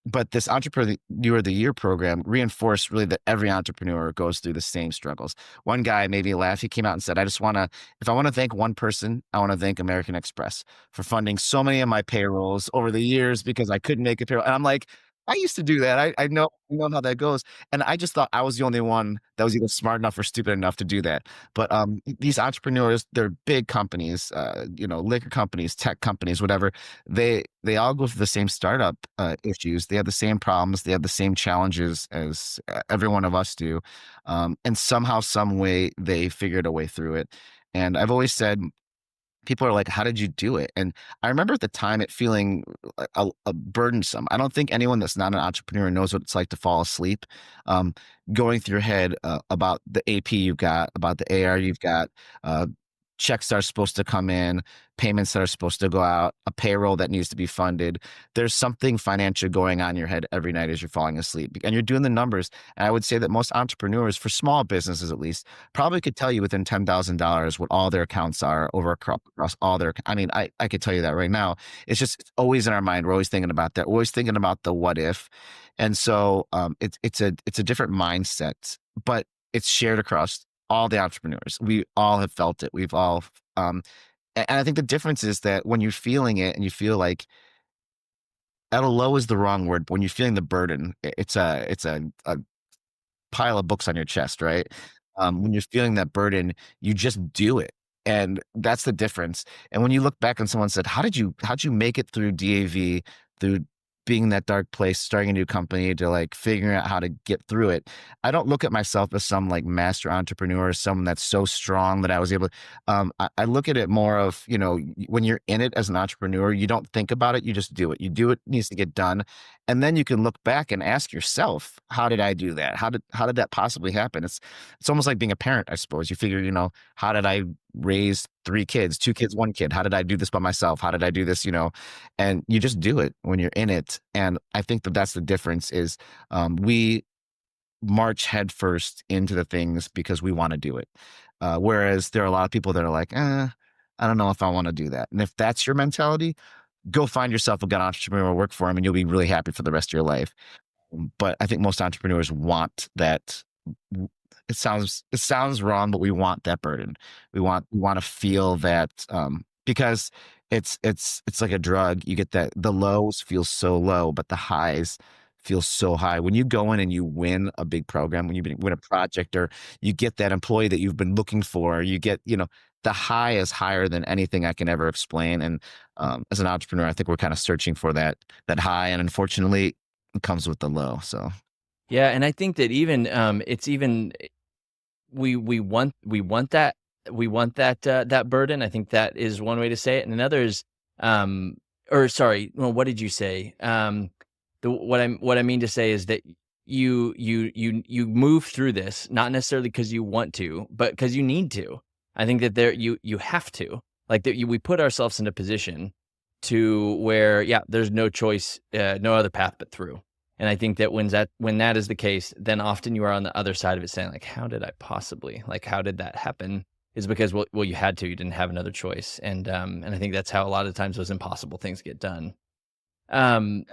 But this Entrepreneur of the Year program reinforced really that every entrepreneur goes through the same struggles. One guy made me laugh. He came out and said, if I want to thank one person, I want to thank American Express for funding so many of my payrolls over the years because I couldn't make a payroll. And I'm like, I used to do that. I know how that goes, and I just thought I was the only one that was either smart enough or stupid enough to do that. But, these entrepreneurs, they're big companies, liquor companies, tech companies, whatever. They all go through the same startup, issues. They have the same problems. They have the same challenges as, every one of us do, and somehow, some way, they figured a way through it. And I've always said people are like, "How did you do it?" And I remember at the time it feeling a burdensome. I don't think anyone that's not an entrepreneur knows what it's like to fall asleep, um, going through your head about the AP you've got, about the AR you've got, uh, checks that are supposed to come in, payments that are supposed to go out, a payroll that needs to be funded. There's something financial going on in your head every night as you're falling asleep, and you're doing the numbers. And I would say that most entrepreneurs, for small businesses at least, probably could tell you within $10,000 what all their accounts are across all their. I mean, I could tell you that right now. It's always in our mind. We're always thinking about that. We're always thinking about the what if, and so it's a different mindset, but it's shared across all the entrepreneurs. We all have felt it. We've all, and I think the difference is that when you're feeling it and you feel like at a low is the wrong word. But when you're feeling the burden, it's a pile of books on your chest, right? When you're feeling that burden, you just do it. And that's the difference. And when you look back and someone said, how'd you make it through DAV, through being in that dark place, starting a new company to like figuring out how to get through it? I don't look at myself as some like master entrepreneur, someone that's so strong that I was able to, I look at it more of, when you're in it as an entrepreneur, you don't think about it, you just do it. You do it needs to get done. And then you can look back and ask yourself, how did I do that? How did that possibly happen? It's almost like being a parent, I suppose. You figure, how did I raise three kids, two kids, one kid? How did I do this by myself? How did I do this? And you just do it when you're in it. And I think that that's the difference is, we march headfirst into the things because we want to do it. Whereas there are a lot of people that are like, I don't know if I want to do that. And if that's your mentality, go find yourself a good entrepreneur, work for him, and you'll be really happy for the rest of your life. But I think most entrepreneurs want that. It sounds wrong, but we want that burden. We want to feel that, because it's like a drug. You get that the lows feel so low, but the highs feel so high. When you go in and you win a big program, when you win a project, or you get that employee that you've been looking for, you get, the high is higher than anything I can ever explain. And, as an entrepreneur, I think we're kind of searching for that high, and unfortunately, it comes with the low. So Yeah, and I think that even it's even we want that that burden. I think that is one way to say it, and another is or sorry, well, what did you say? What I mean to say is that you move through this not necessarily because you want to, but because you need to. I think that you have to, like that we put ourselves in a position to where there's no choice, no other path but through. And I think that when that is the case, then often you are on the other side of it saying like, how did I possibly, like, how did that happen? Is because, well, you had to, you didn't have another choice. And I think that's how a lot of times those impossible things get done. I'm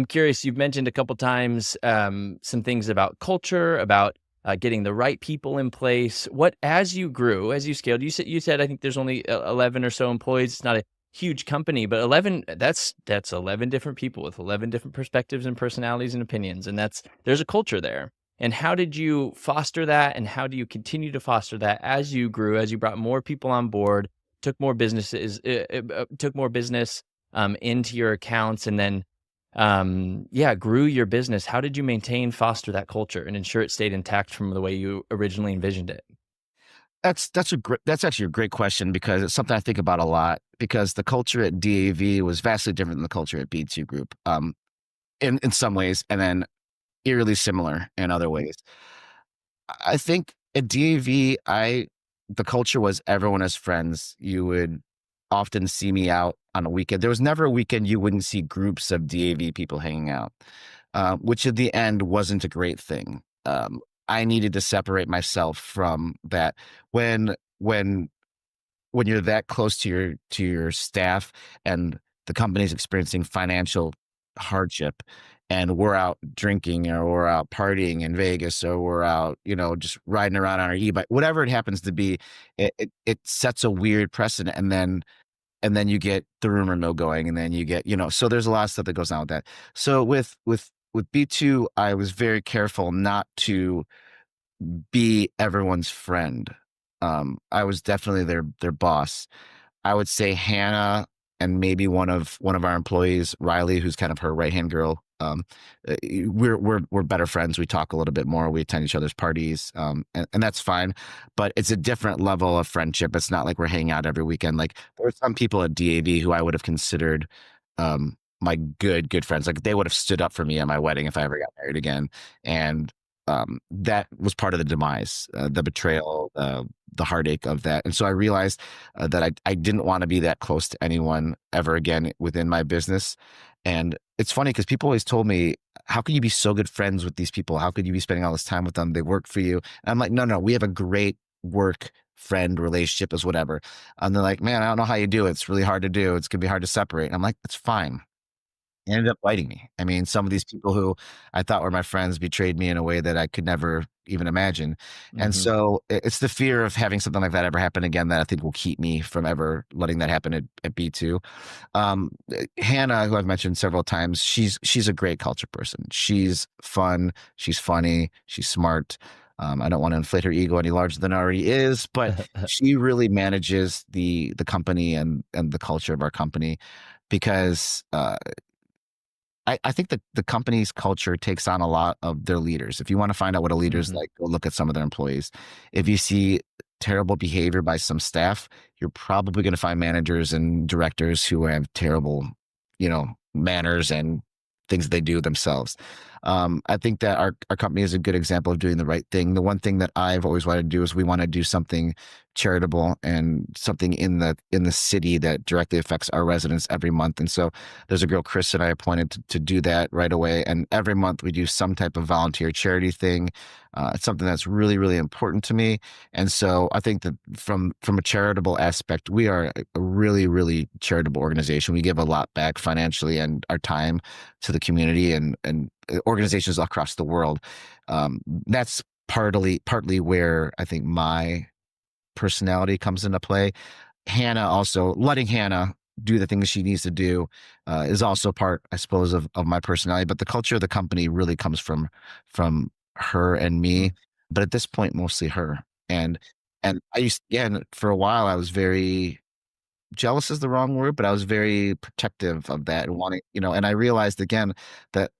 curious, you've mentioned a couple times, some things about culture, about getting the right people in place. As you grew, as you scaled, you said, I think there's only 11 or so employees. It's not a huge company, but 11, that's 11 different people with 11 different perspectives and personalities and opinions. And there's a culture there. And how did you foster that? And how do you continue to foster that as you grew, as you brought more people on board, took more business into your accounts, and then grew your business? How did you foster that culture and ensure it stayed intact from the way you originally envisioned it? that's actually a great question, because it's something I think about a lot, because the culture at DAV was vastly different than the culture at B2 Group, in some ways, and then eerily similar in other ways. I think at DAV, the culture was everyone as friends. You would often see me out on a weekend. There was never a weekend you wouldn't see groups of DAV people hanging out, which at the end wasn't a great thing. I needed to separate myself from that. When when when you're that close to your staff, and the company's experiencing financial hardship, and we're out drinking, or we're out partying in Vegas, or we're out, just riding around on our e-bike, whatever it happens to be, it sets a weird precedent. And then you get the rumor mill going, and then you get, so there's a lot of stuff that goes on with that. So with with B2, I was very careful not to be everyone's friend. I was definitely their boss. I would say Hannah and maybe one of our employees, Riley, who's kind of her right hand girl. We're better friends. We talk a little bit more. We attend each other's parties, and that's fine. But it's a different level of friendship. It's not like we're hanging out every weekend. Like there are some people at DAV who I would have considered my good friends. Like they would have stood up for me at my wedding if I ever got married again, and that was part of the demise, the betrayal, the heartache of that. And so I realized that I didn't want to be that close to anyone ever again within my business. And it's funny because people always told me, how could you be so good friends with these people? How could you be spending all this time with them? They work for you. And I'm like, no, no, we have a great work friend relationship as whatever. And they're like, man, I don't know how you do it. It's really hard to do. It's gonna be hard to separate. And I'm like, it's fine. It ended up biting me. I mean, some of these people who I thought were my friends betrayed me in a way that I could never even imagine. And Hmm. so it's the fear of having something like that ever happen again that I think will keep me from ever letting that happen at B2. Hannah, who I've mentioned several times, she's a great culture person. She's fun, she's funny, she's smart. I don't want to inflate her ego any larger than it already is, but she really manages the company and the culture of our company because I think that the company's culture takes on a lot of their leaders. If you want to find out what a leader's Hmm. like, go look at some of their employees. If you see terrible behavior by some staff, you're probably going to find managers and directors who have terrible, manners and things they do themselves. I think that our company is a good example of doing the right thing. The one thing that I've always wanted to do is we want to do something charitable and something in the city that directly affects our residents every month. And so there's a girl, Chris, that I appointed to do that right away. And every month we do some type of volunteer charity thing. It's something that's really, really important to me. And so I think that from a charitable aspect, we are a really, really charitable organization. We give a lot back financially and our time to the community and organizations across the world. That's partly where I think my personality comes into play. Hannah also letting Hannah do the things she needs to do is also part, I suppose, of my personality. But the culture of the company really comes from her and me. But at this point, mostly her. And and I used again for a while I was very jealous is the wrong word, but I was very protective of that and wanting, and I realized again that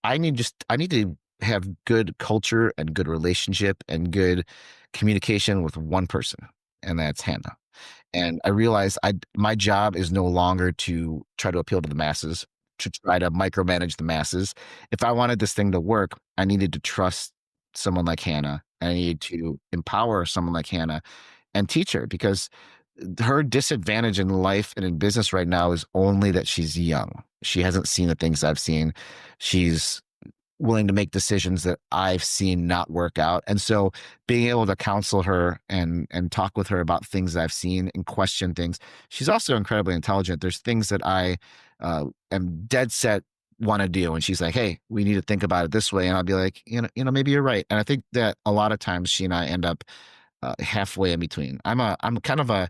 I need to have good culture and good relationship and good communication with one person, and that's Hannah. And I realized my job is no longer to try to appeal to the masses, to try to micromanage the masses. If I wanted this thing to work, I needed to trust someone like Hannah. I needed to empower someone like Hannah and teach her because her disadvantage in life and in business right now is only that she's young. She hasn't seen the things I've seen. She's willing to make decisions that I've seen not work out. And so being able to counsel her and talk with her about things that I've seen and question things. She's also incredibly intelligent. There's things that I am dead set want to do. And she's like, hey, we need to think about it this way. And I'll be like, maybe you're right. And I think that a lot of times she and I end up halfway in between. I'm kind of a,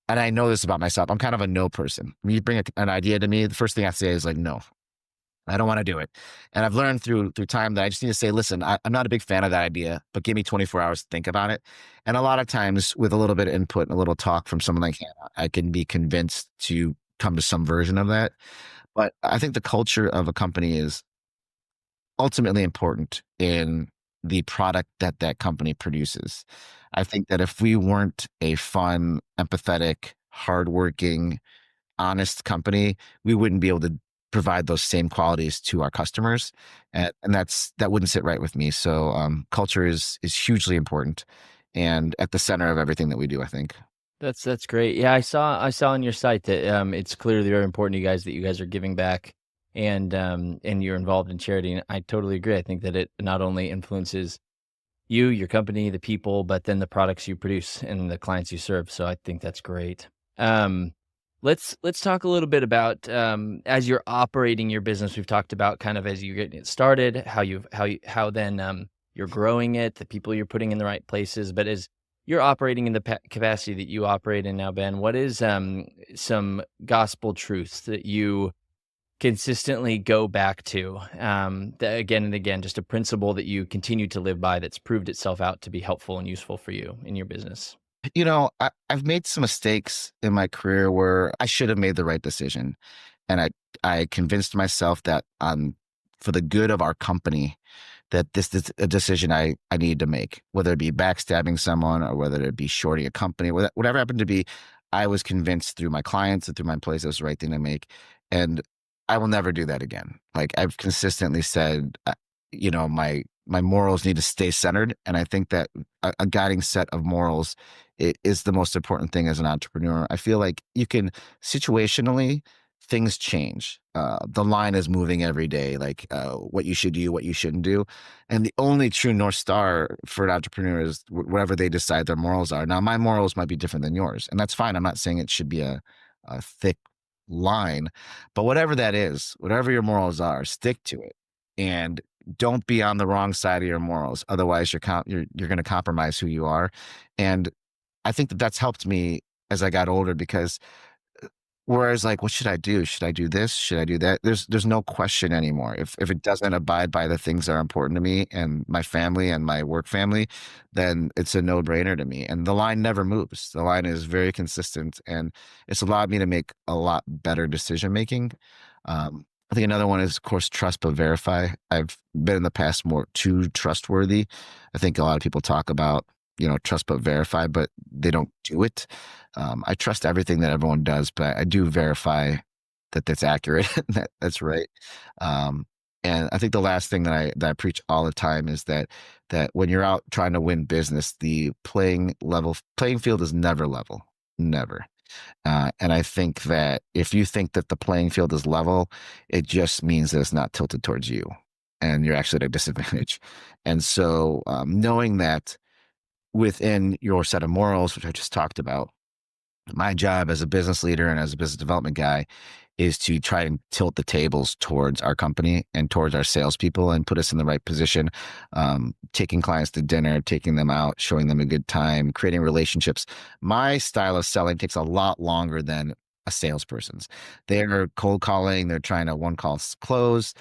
and I know this about myself. I'm kind of a no person. When you bring an idea to me, the first thing I say is like, no, I don't want to do it. And I've learned through time that I just need to say, listen, I'm not a big fan of that idea, but give me 24 hours to think about it. And a lot of times with a little bit of input and a little talk from someone like Hannah, I can be convinced to come to some version of that. But I think the culture of a company is ultimately important in the product that that company produces. I think that if we weren't a fun, empathetic, hardworking, honest company, we wouldn't be able to provide those same qualities to our customers, and that wouldn't sit right with me. So, culture is hugely important and at the center of everything that we do, I think. That's great. Yeah, I saw on your site that it's clearly very important to you guys that you guys are giving back and you're involved in charity. And I totally agree. I think that it not only influences you, your company, the people, but then the products you produce and the clients you serve. So I think that's great. Um, let's talk a little bit about as you're operating your business. We've talked about kind of as you get it started, how then you're growing it, the people you're putting in the right places. But as you're operating in the capacity that you operate in now, Ben, what is some gospel truths that you consistently go back to, again and again, just a principle that you continue to live by that's proved itself out to be helpful and useful for you in your business? I've made some mistakes in my career where I should have made the right decision. And I convinced myself that for the good of our company, that this is a decision I need to make, whether it be backstabbing someone or whether it be shorting a company, whatever it happened to be. I was convinced through my clients and through my employees it was the right thing to make. And I will never do that again. Like I've consistently said, my morals need to stay centered. And I think that a guiding set of morals is the most important thing as an entrepreneur. I feel like you can situationally, things change. The line is moving every day, like what you should do, what you shouldn't do. And the only true North Star for an entrepreneur is whatever they decide their morals are. Now, my morals might be different than yours, and that's fine. I'm not saying it should be a thick line, but whatever that is, whatever your morals are, stick to it. And don't be on the wrong side of your morals. Otherwise, you're going to compromise who you are. And I think that that's helped me as I got older because whereas like, what should I do? Should I do this? Should I do that? There's no question anymore. If it doesn't abide by the things that are important to me and my family and my work family, then it's a no-brainer to me. And the line never moves. The line is very consistent and it's allowed me to make a lot better decision making. I think another one is, of course, trust but verify. I've been in the past more too trustworthy. I think a lot of people talk about, trust but verify, but they don't do it. I trust everything that everyone does, but I do verify that that's accurate, that's right. Um, and I think the last thing that I preach all the time is that when you're out trying to win business, the playing field is never level, never. And I think that if you think that the playing field is level, it just means that it's not tilted towards you, and you're actually at a disadvantage. And so, knowing that within your set of morals, which I just talked about, my job as a business leader and as a business development guy is to try and tilt the tables towards our company and towards our salespeople and put us in the right position. Taking clients to dinner, taking them out, showing them a good time, creating relationships. My style of selling takes a lot longer than a salesperson's. They're cold calling, they're trying to one call close.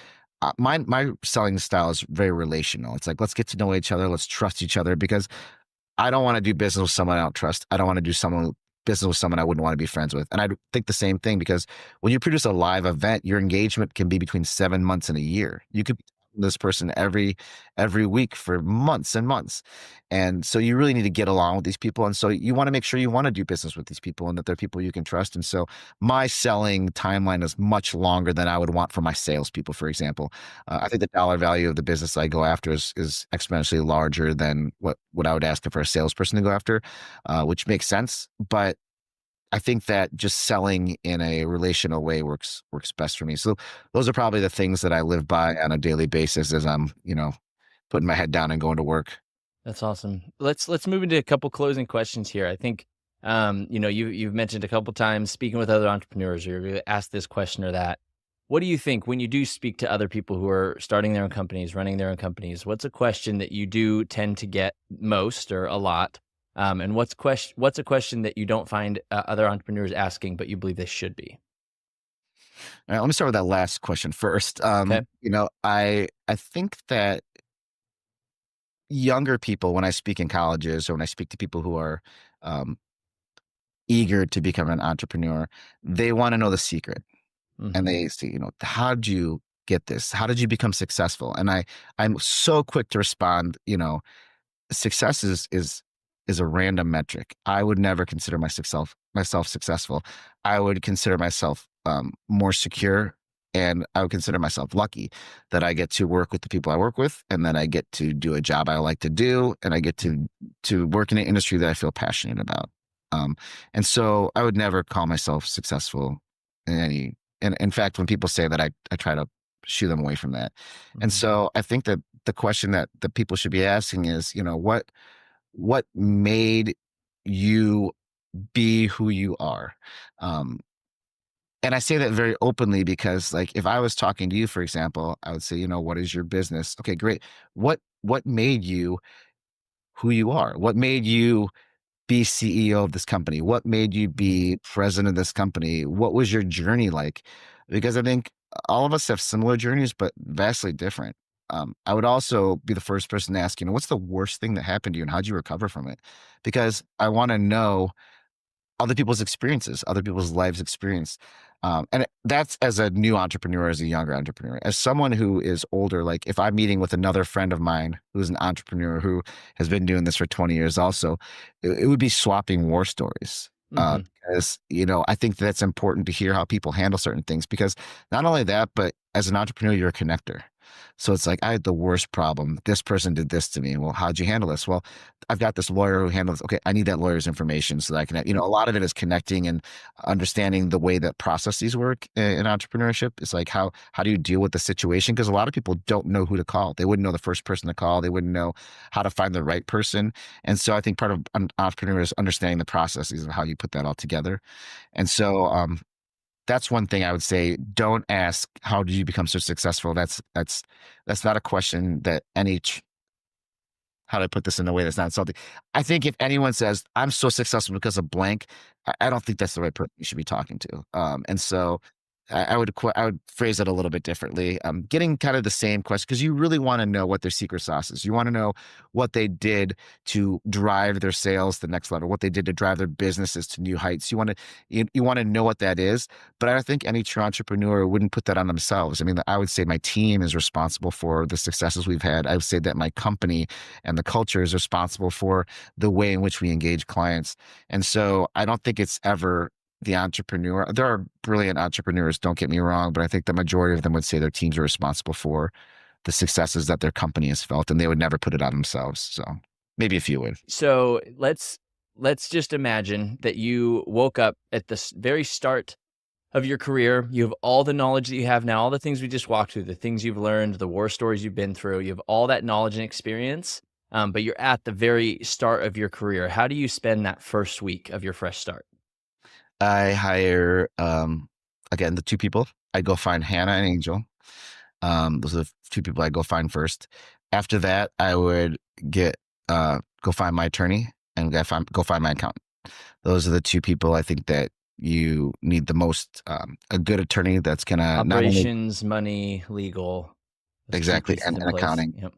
My selling style is very relational. It's like, let's get to know each other, let's trust each other, because I don't want to do business with someone I don't trust. I don't want to do business with someone I wouldn't want to be friends with. And I think the same thing, because when you produce a live event, your engagement can be between 7 months and a year. You could be talking to this person every week for months and months. And so you really need to get along with these people. And so you want to make sure you want to do business with these people and that they're people you can trust. And so my selling timeline is much longer than I would want for my salespeople, for example. I think the dollar value of the business I go after is exponentially larger than what I would ask for a salesperson to go after, which makes sense. But I think that just selling in a relational way works best for me. So those are probably the things that I live by on a daily basis as I'm, putting my head down and going to work. That's awesome. Let's move into a couple closing questions here. I think, you've mentioned a couple times speaking with other entrepreneurs, or you asked this question or that. What do you think when you do speak to other people who are starting their own companies, running their own companies? What's a question that you do tend to get most or a lot? And what's a question that you don't find other entrepreneurs asking, but you believe they should be? All right, let me start with that last question first. Okay. I think that younger people, when I speak in colleges or when I speak to people who are um, eager to become an entrepreneur, they want to know the secret. And Hmm. they say, how did you get this? How did you become successful? And I'm so quick to respond, success is a random metric. I would never consider myself successful. I would consider myself more secure, and I would consider myself lucky that I get to work with the people I work with, and then I get to do a job I like to do, and I get to work in an industry that I feel passionate about. Um, and so I would never call myself successful in any. And in fact, when people say that, I try to shoo them away from that. And Hmm. so I think that the question that the people should be asking is, what made you be who you are? Um, and I say that very openly because, like, if I was talking to you, for example, I would say, what is your business? Okay, great. What made you who you are? What made you be CEO of this company? What made you be president of this company? What was your journey like? Because I think all of us have similar journeys, but vastly different. I would also be the first person to ask, what's the worst thing that happened to you and how'd you recover from it? Because I want to know other people's experiences, other people's lives experience. And that's as a new entrepreneur, as a younger entrepreneur, as someone who is older. Like if I'm meeting with another friend of mine who's an entrepreneur who has been doing this for 20 years, also, it would be swapping war stories. Hmm. Because, I think that's important to hear how people handle certain things because not only that, but as an entrepreneur, you're a connector. So it's like, I had the worst problem. This person did this to me. Well, how'd you handle this? Well, I've got this lawyer who handles, okay, I need that lawyer's information so that I can, a lot of it is connecting and understanding the way that processes work in entrepreneurship. It's like, how do you deal with the situation? Because a lot of people don't know who to call. They wouldn't know the first person to call. They wouldn't know how to find the right person. And so I think part of an entrepreneur is understanding the processes of how you put that all together. And so, that's one thing I would say. Don't ask, how did you become so successful? That's not a question that how do I put this in a way that's not insulting? I think if anyone says, I'm so successful because of blank, I don't think that's the right person you should be talking to. And so I would phrase it a little bit differently. Getting kind of the same question because you really want to know what their secret sauce is. You want to know what they did to drive their sales to the next level, what they did to drive their businesses to new heights. You want to know what that is. But I don't think any true entrepreneur wouldn't put that on themselves. I mean, I would say my team is responsible for the successes we've had. I would say that my company and the culture is responsible for the way in which we engage clients. And so I don't think it's ever the entrepreneur. There are brilliant entrepreneurs, don't get me wrong, but I think the majority of them would say their teams are responsible for the successes that their company has felt, and they would never put it on themselves. So maybe a few would. So let's just imagine that you woke up at the very start of your career. You have all the knowledge that you have now, all the things we just walked through, the things you've learned, the war stories you've been through. You have all that knowledge and experience, but you're at the very start of your career. How do you spend that first week of your fresh start? I hire again the two people. I go find Hannah and Angel. Those are the two people I go find first. After that, I would get go find my attorney and go find my accountant. Those are the two people I think that you need the most. A good attorney that's gonna not only Operations, money, legal, those key exactly pieces in and place. accounting. Yep.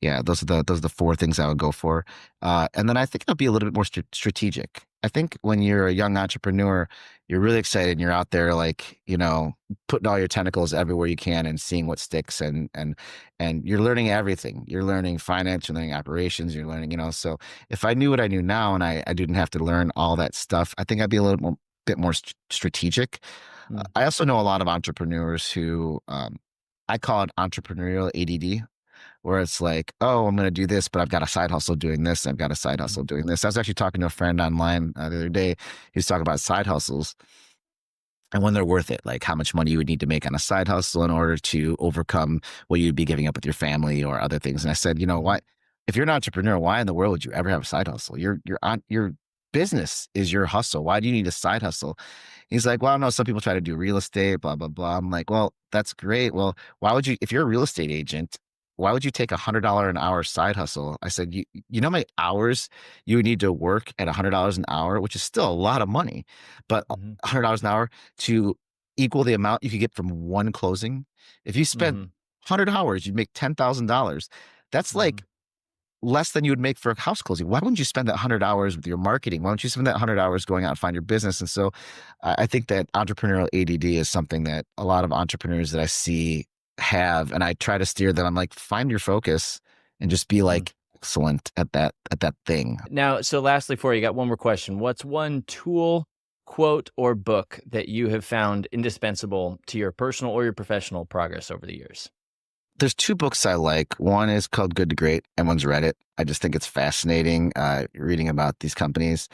Yeah, those are the four things I would go for. And then I think I'll be a little bit more strategic. I think when you're a young entrepreneur, you're really excited and you're out there like, putting all your tentacles everywhere you can and seeing what sticks and you're learning everything. You're learning finance, you're learning operations, you're learning, so if I knew what I knew now and I didn't have to learn all that stuff, I think I'd be a little bit more strategic. Mm, I also know a lot of entrepreneurs who I call it entrepreneurial ADD where it's like, oh, I'm going to do this, but I've got a side hustle doing this. I've got a side mhm, hustle doing this. I was actually talking to a friend online the other day. He was talking about side hustles and when they're worth it, like how much money you would need to make on a side hustle in order to overcome what you'd be giving up with your family or other things. And I said, mhm, what? If you're an entrepreneur, why in the world would you ever have a side hustle? Your business is your hustle. Why do you need a side hustle? He's like, well, I know some people try to do real estate, blah, blah, blah. I'm like, well, that's great. Well, why would you, if you're a real estate agent, why would you take $100 an hour side hustle? I said, you know how many hours you would need to work at $100 an hour, which is still a lot of money, but mhm, $100 an hour to equal the amount you could get from one closing. If you spent mhm, 100 hours, you'd make $10,000. That's mhm. like less than you would make for a house closing. Why wouldn't you spend that 100 hours with your marketing? Why don't you spend that 100 hours going out and find your business? And so I think that entrepreneurial ADD is something that a lot of entrepreneurs that I see have. And I try to steer them. I'm like, find your focus and just be Mhm. like excellent at that thing. Now, so lastly for you, got one more question. What's one tool, quote, or book that you have found indispensable to your personal or your professional progress over the years? There's two books I like. One is called Good to Great. Everyone's read it. I just think it's fascinating reading about these companies.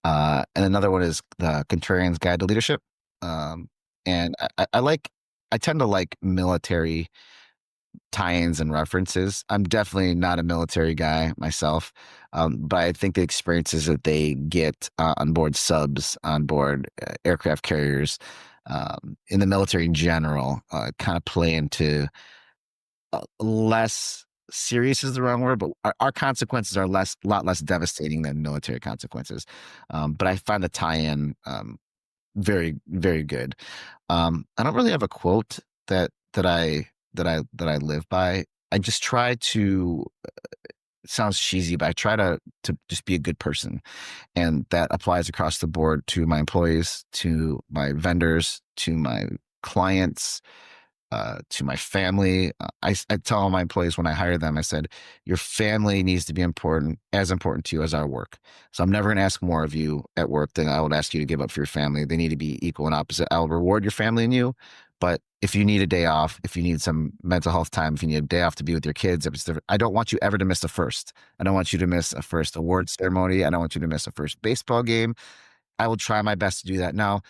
And another one is The Contrarian's Guide to Leadership. Um, and I tend to like military tie-ins and references. I'm definitely not a military guy myself, but I think the experiences that they get on board subs, on board aircraft carriers, in the military in general, kind of play into less serious is the wrong word, but our consequences are lot less devastating than military consequences. But I find the tie-in very, very good. I don't really have a quote. that I live by. I just try to, it sounds cheesy, but I try to just be a good person. And that applies across the board to my employees, to my vendors, to my clients, to my family. I tell all my employees when I hire them, I said, your family needs to be as important to you as our work. So I'm never going to ask more of you at work than I would ask you to give up for your family. They need to be equal and opposite. I'll reward your family and you, but if you need a day off, if you need some mental health time, if you need a day off to be with your kids, if it's different, I don't want you ever to miss a first. I don't want you to miss a first award ceremony. I don't want you to miss a first baseball game. I will try my best to do that. Now,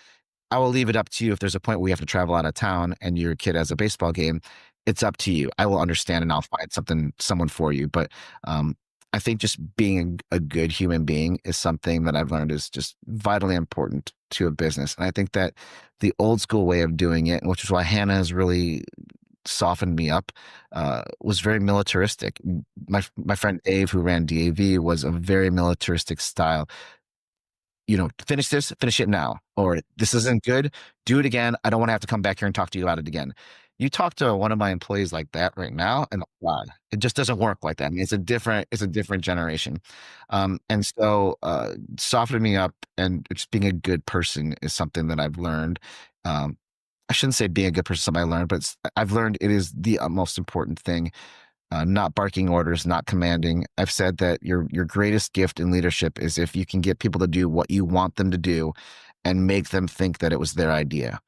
I will leave it up to you if there's a point where we have to travel out of town and your kid has a baseball game. It's up to you. I will understand and I'll find someone for you. But I think just being a good human being is something that I've learned is just vitally important to a business. And I think that the old school way of doing it, which is why Hannah has really softened me up, was very militaristic. My friend Dave, who ran DAV, was a very militaristic style. Finish this, finish it now. Or this isn't good, do it again. I don't want to have to come back here and talk to you about it again. You talk to one of my employees like that right now, and wow, it just doesn't work like that. I mean, it's a different generation. And so softening me up and just being a good person is something that I've learned. I shouldn't say being a good person is something I learned, but I've learned it is the most important thing. Not barking orders, not commanding. I've said that your greatest gift in leadership is if you can get people to do what you want them to do and make them think that it was their idea.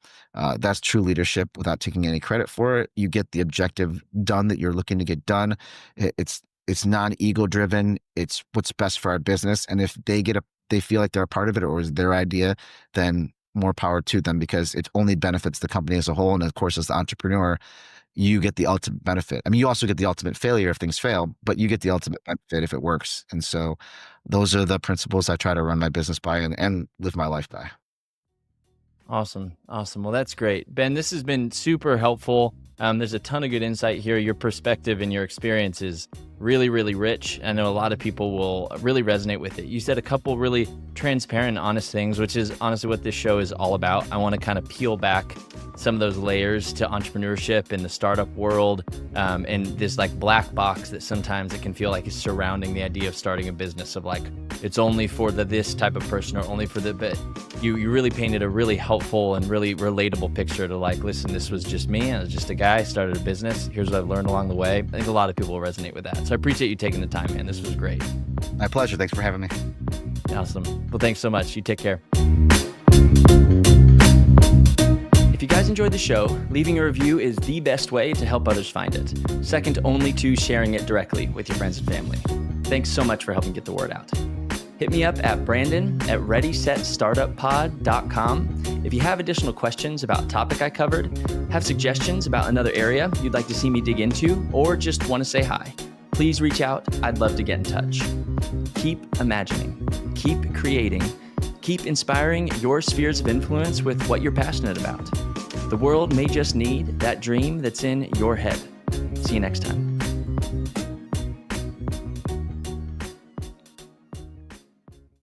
That's true leadership without taking any credit for it. You get the objective done that you're looking to get done. It's non-ego driven. It's what's best for our business. And if they feel like they're a part of it or is their idea, then more power to them because it only benefits the company as a whole. And of course, as the entrepreneur, you get the ultimate benefit. I mean, you also get the ultimate failure if things fail, but you get the ultimate benefit if it works. And so those are the principles I try to run my business by and live my life by. Awesome. Awesome. Well, that's great. Ben, this has been super helpful. There's a ton of good insight here. Your perspective and your experience is really, really rich. I know a lot of people will really resonate with it. You said a couple really transparent, honest things, which is honestly what this show is all about. I want to kind of peel back some of those layers to entrepreneurship in the startup world, and this like black box that sometimes it can feel like is surrounding the idea of starting a business of like, it's only for this type of person or only for but you really painted a really helpful and really relatable picture to like, listen, this was just me. I was just a guy, started a business. Here's what I've learned along the way. I think a lot of people will resonate with that. So I appreciate you taking the time, man. This was great. My pleasure. Thanks for having me. Awesome. Well, thanks so much. You take care. If you guys enjoyed the show, leaving a review is the best way to help others find it. Second only to sharing it directly with your friends and family. Thanks so much for helping get the word out. Hit me up at brandon@readysetstartuppod.com. If you have additional questions about a topic I covered, have suggestions about another area you'd like to see me dig into, or just want to say hi, please reach out. I'd love to get in touch. Keep imagining, keep creating, keep inspiring your spheres of influence with what you're passionate about. The world may just need that dream that's in your head. See you next time.